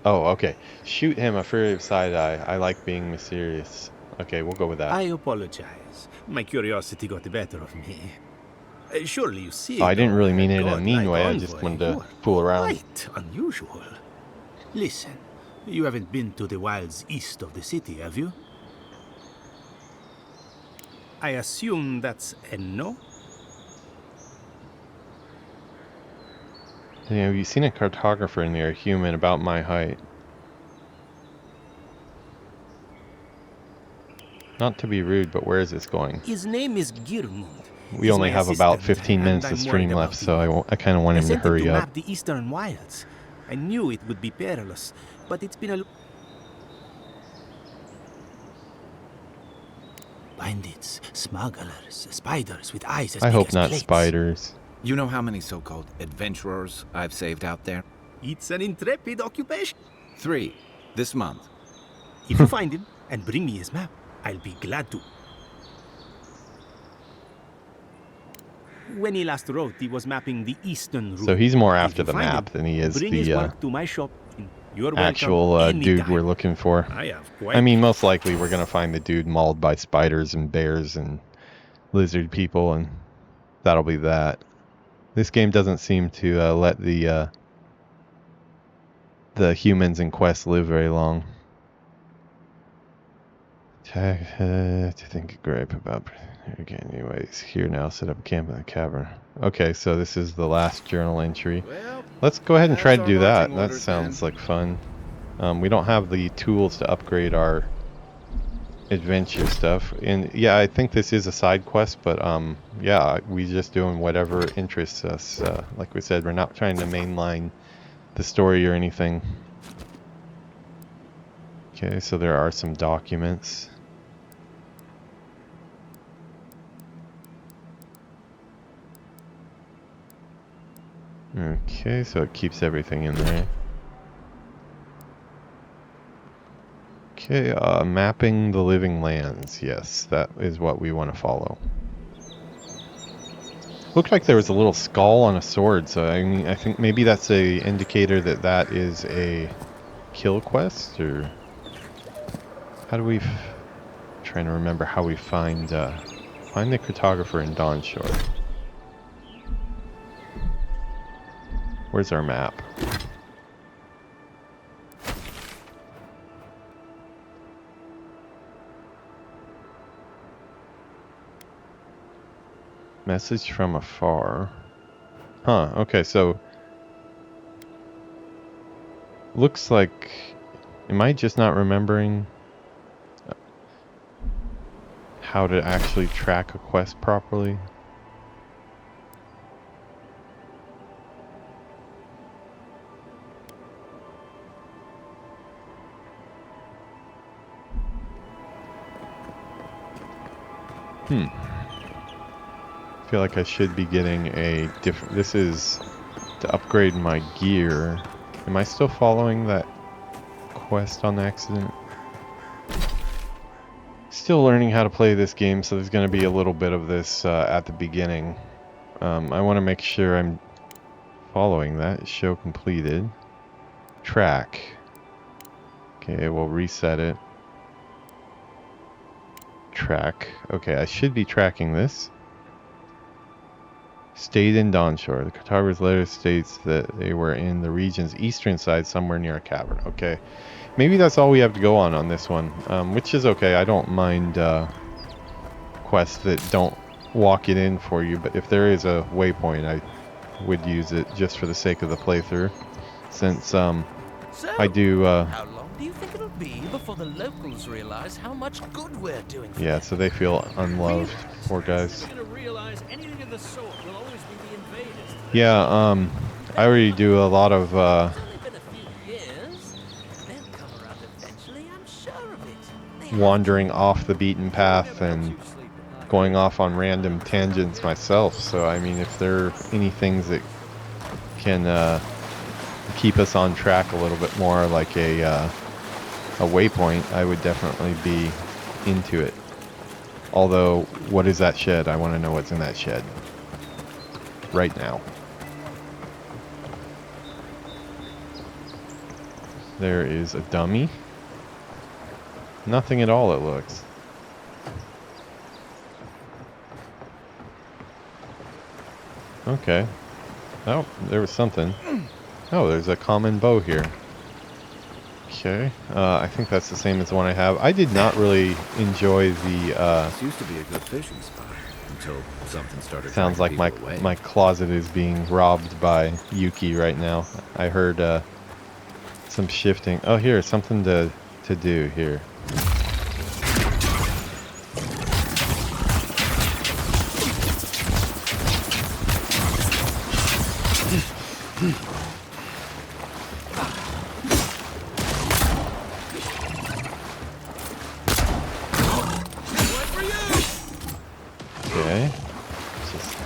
Oh, okay. Shoot him a furtive side eye. I like being mysterious. Okay, we'll go with that. I apologize. My curiosity got the better of me. Surely you see. Oh, I didn't really mean it in a godlike mean way. I envoy. just wanted to You are fool around. Quite unusual. Listen, you haven't been to the wilds east of the city, have you? I assume that's a no? Have you seen a cartographer near a human about my height? Not to be rude, but where is this going? His name is Girmund. We He's only my have about assistant, 15 minutes and of I'm stream worried left, about so I kind of want I him to sent hurry to up. map the eastern wilds. I knew it would be perilous, but it's been a... Bandits, smugglers, spiders with eyes as I big hope as not plates. spiders. You know how many so-called adventurers I've saved out there? It's an intrepid occupation. 3 this month. If you find him and bring me his map, I'll be glad to. When he last wrote, he was mapping the eastern route. So he's more If after you the find map him, than he is bring his the work to my shop. You're actual welcome dude anytime. we're looking for. I have quite... I mean, most likely we're going to find the dude mauled by spiders and bears and lizard people, and that'll be that. This game doesn't seem to let the humans in Quest live very long. To think a gripe about... Okay, anyways, here now, set up a camp in the cavern. Okay, so this is the last journal entry. Well, Let's go ahead and try to that's do our that. marching That orders sounds then. like fun. We don't have the tools to upgrade our adventure stuff. And yeah, I think this is a side quest, but yeah, we just doing whatever interests us. Like we said, we're not trying to mainline the story or anything. Okay, so there are some documents. Okay, so it keeps everything in there. Okay, mapping the living lands. Yes, that is what we want to follow. Looked like there was a little skull on a sword, so I mean, I think maybe that's a indicator that that is a kill quest, or how do we? Trying to remember how we find the cartographer in Dawnshore. Where's our map? Message from afar. Huh, okay, so looks like, am I just not remembering how to actually track a quest properly? I feel like I should be getting a different, this is to upgrade my gear. Am I still following that quest on accident? Still learning how to play this game, so there's going to be a little bit of this at the beginning. I want to make sure I'm following that. Show completed. Track. Okay, we'll reset it. Track. Okay, I should be tracking this. Stayed in Dawnshore. The cartographers' letter states that they were in the region's eastern side, somewhere near a cavern. Okay. Maybe that's all we have to go on this one, which is okay. I don't mind quests that don't walk it in for you, but if there is a waypoint, I would use it just for the sake of the playthrough, since I do... how long do you think it'll be before the locals realize how much good we're doing for yeah, them? so they feel unloved. Poor guys. They're gonna realize anything of the sort will always be the invaders. Yeah, I already do a lot of... It's only been a few years. They'll come around eventually, I'm sure of it. They have wandering off the beaten path and going off on random tangents myself. So I mean, if there are any things that can keep us on track a little bit more, like a waypoint, I would definitely be into it. Although, what is that shed? I want to know what's in that shed right now. There is a dummy. Nothing at all, it looks. Okay. Oh, there was something. Oh, there's a common bow here. Okay. I think that's the same as the one I have. I did not really enjoy the... This used to be a good fishing spot until something started. sounds like driving people away. my closet is being robbed by Yuki right now. I heard some shifting. Oh, here, something to do here. Okay. Just...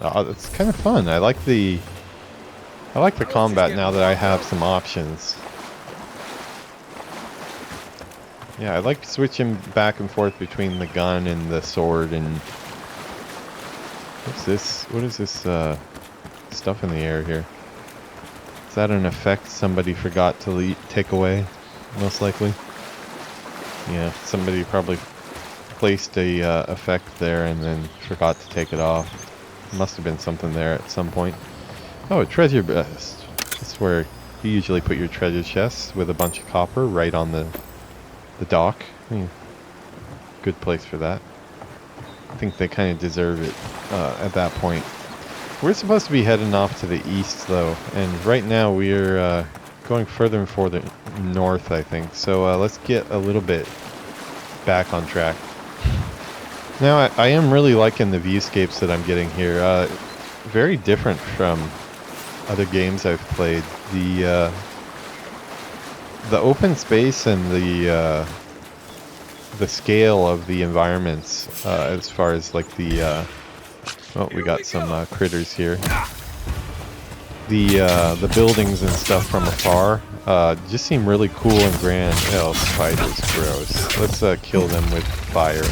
oh, that's kind of fun. I like the combat now that I have some options. Yeah, I like switching back and forth between the gun and the sword. And what's this? What is this stuff in the air here? Is that an effect somebody forgot to take away? Most likely. Yeah, somebody probably placed a effect there and then forgot to take it off. Must have been something there at some point. Oh, a treasure chest. That's where you usually put your treasure chests, with a bunch of copper right on the dock. Good place for that. I think they kind of deserve it at that point. We're supposed to be heading off to the east, though, and right now we're going further and further north, I think. So let's get a little bit back on track. Now, I am really liking the viewscapes that I'm getting here. Very different from other games I've played. The open space and the scale of the environments, as far as like the oh, we got some critters here. The buildings and stuff from afar just seem really cool and grand. Oh, spiders, gross. Let's kill them with fire.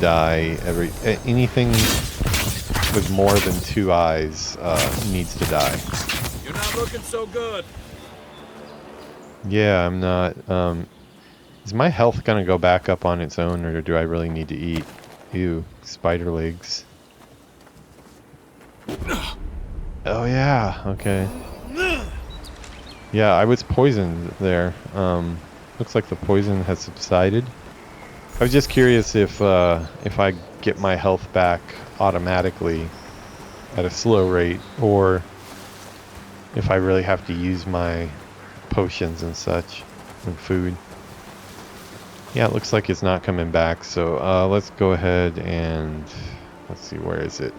Die. Anything with more than 2 eyes needs to die. You're not looking so good. Yeah, I'm not. Is my health gonna go back up on its own, or do I really need to eat? Ew, spider legs. Oh yeah, okay. Yeah, I was poisoned there. Looks like the poison has subsided. I was just curious if I get my health back automatically at a slow rate, or if I really have to use my potions and such, and food. Yeah, it looks like it's not coming back, so let's go ahead and... Let's see, where is it?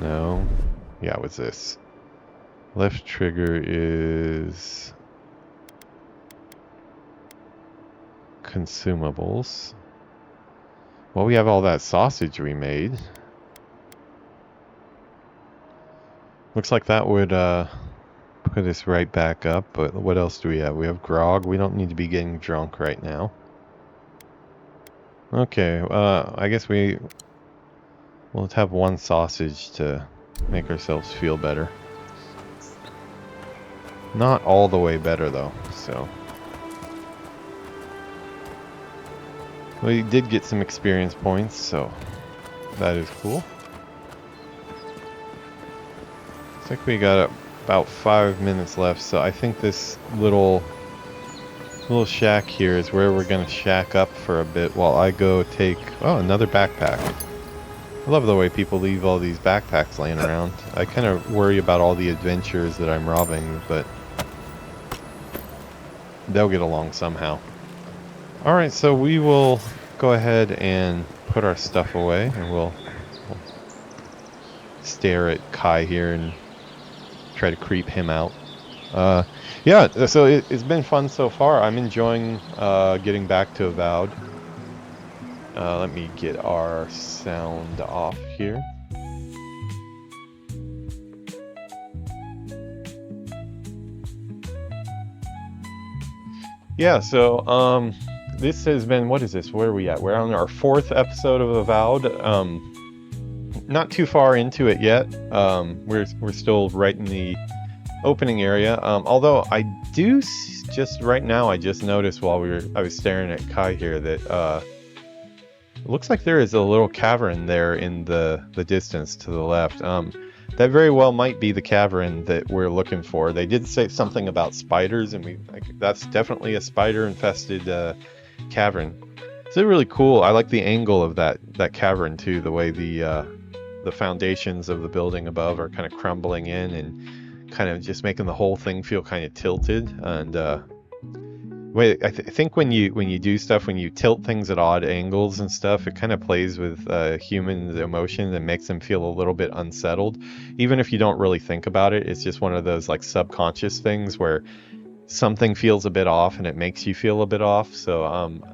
No. Yeah, what's this? Left trigger is... consumables. Well, we have all that sausage we made. Looks like that would put us right back up, but what else do we have? We have grog. We don't need to be getting drunk right now. Okay, I guess we'll have one sausage to make ourselves feel better. Not all the way better though, so. We did get some experience points, so that is cool. Looks like we got about 5 minutes left, so I think this little shack here is where we're gonna shack up for a bit while I go take... Oh, another backpack. I love the way people leave all these backpacks laying around. I kind of worry about all the adventures that I'm robbing, but they'll get along somehow. Alright, so we will go ahead and put our stuff away, and we'll stare at Kai here and try to creep him out. Yeah, so it's been fun so far. I'm enjoying getting back to Avowed. Let me get our sound off here. Yeah, so this has been, what is this? Where are we at? We're on our 4th episode of Avowed. Not too far into it yet. We're still right in the opening area. Although I do just right now, I just noticed while I was staring at Kai here that it looks like there is a little cavern there in the distance to the left. That very well might be the cavern that we're looking for. They did say something about spiders, and that's definitely a spider-infested cavern. It's really cool. I like the angle of that cavern too. The way the foundations of the building above are kind of crumbling in and kind of just making the whole thing feel kind of tilted. And I think when you do stuff, when you tilt things at odd angles and stuff, it kind of plays with humans' emotions and makes them feel a little bit unsettled. Even if you don't really think about it, it's just one of those like subconscious things where something feels a bit off and it makes you feel a bit off. So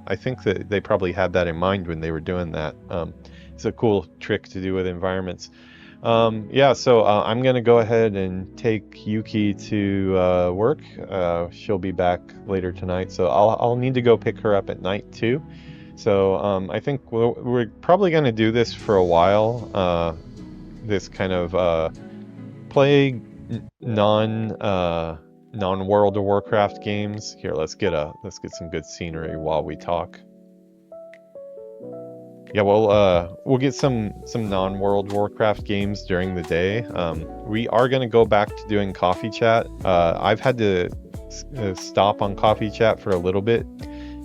I think that they probably had that in mind when they were doing that. It's a cool trick to do with environments. Yeah, so I'm gonna go ahead and take Yuki to work. She'll be back later tonight, so I'll need to go pick her up at night too. So I think we're probably gonna do this for a while. This kind of play non-World of Warcraft games. Here, let's get some good scenery while we talk. Yeah, we'll get some non-World Warcraft games during the day. We are going to go back to doing coffee chat. I've had to stop on coffee chat for a little bit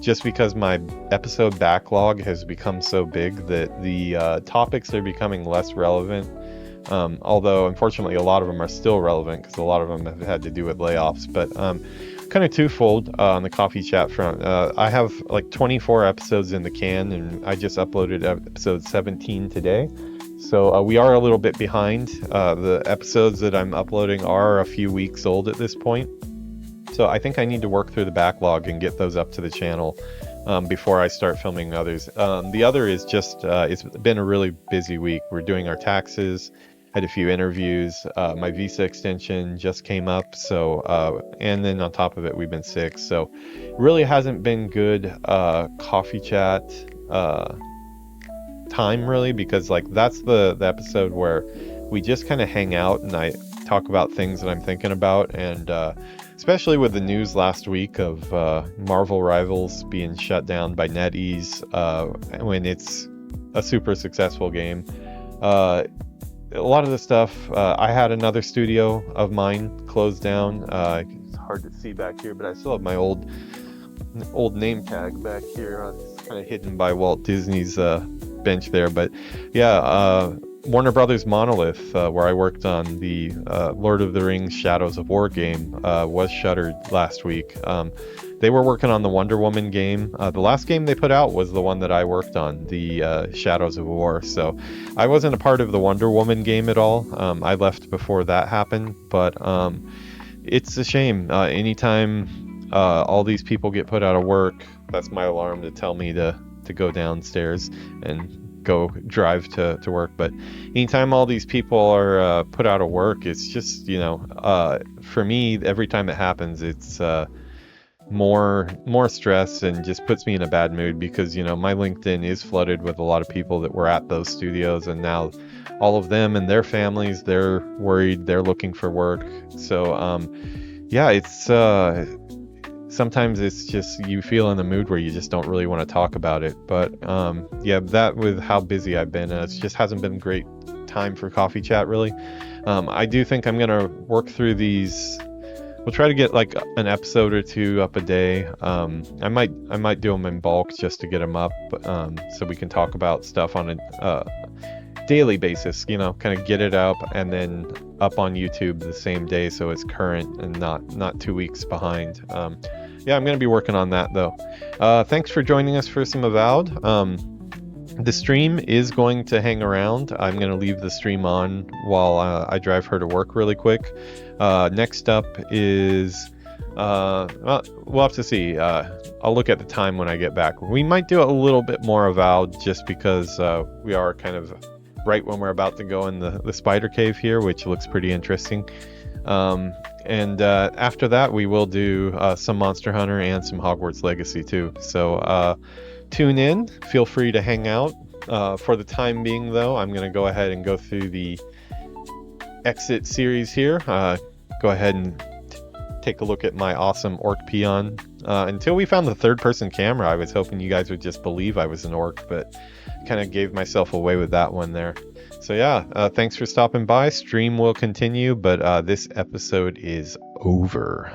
just because my episode backlog has become so big that the topics are becoming less relevant. Although, unfortunately, a lot of them are still relevant because a lot of them have had to do with layoffs. But kind of twofold on the coffee chat front. I have like 24 episodes in the can, and I just uploaded episode 17 today. So we are a little bit behind. The episodes that I'm uploading are a few weeks old at this point. So I think I need to work through the backlog and get those up to the channel before I start filming others. The other is just, it's been a really busy week. We're doing our taxes, had a few interviews, my visa extension just came up, so and then on top of it we've been sick, so really hasn't been good coffee chat time really, because like that's the episode where we just kind of hang out and I talk about things that I'm thinking about, and especially with the news last week of Marvel Rivals being shut down by NetEase, when it's a super successful game. A lot of the stuff, I had another studio of mine closed down. It's hard to see back here, but I still have my old name tag back here. It's kind of hidden by Walt Disney's bench there. But yeah, Warner Brothers Monolith, where I worked on the Lord of the Rings Shadows of War game, was shuttered last week. They were working on the Wonder Woman game. The last game they put out was the one that I worked on, the Shadows of War. So I wasn't a part of the Wonder Woman game at all. I left before that happened, but it's a shame. Anytime all these people get put out of work, that's my alarm to tell me to go downstairs and go drive to work. But anytime all these people are put out of work, it's just, for me, every time it happens, it's more stress and just puts me in a bad mood, because my LinkedIn is flooded with a lot of people that were at those studios, and now all of them and their families, they're worried, they're looking for work. So yeah, it's sometimes it's just you feel in the mood where you just don't really want to talk about it. But yeah, that with how busy I've been, it just hasn't been a great time for coffee chat really. I do think I'm gonna work through these. We'll try to get like an episode or two up a day. I might do them in bulk just to get them up, so we can talk about stuff on a daily basis. Kind of get it up and then up on YouTube the same day, so it's current and not 2 weeks behind. Yeah, I'm gonna be working on that though. Thanks for joining us for some Avowed. The stream is going to hang around. I'm going to leave the stream on while I drive her to work really quick. Next up is, well, we'll have to see. I'll look at the time when I get back. We might do a little bit more Avowed just because we are kind of right when we're about to go in the spider cave here, which looks pretty interesting. And after that, we will do some Monster Hunter and some Hogwarts Legacy too. So tune in, feel free to hang out. For the time being though, I'm going to go ahead and go through the exit series here. Go ahead and take a look at my awesome orc peon. Until we found the third person camera, I was hoping you guys would just believe I was an orc, but kind of gave myself away with that one there. So yeah, thanks for stopping by. Stream will continue, but this episode is over.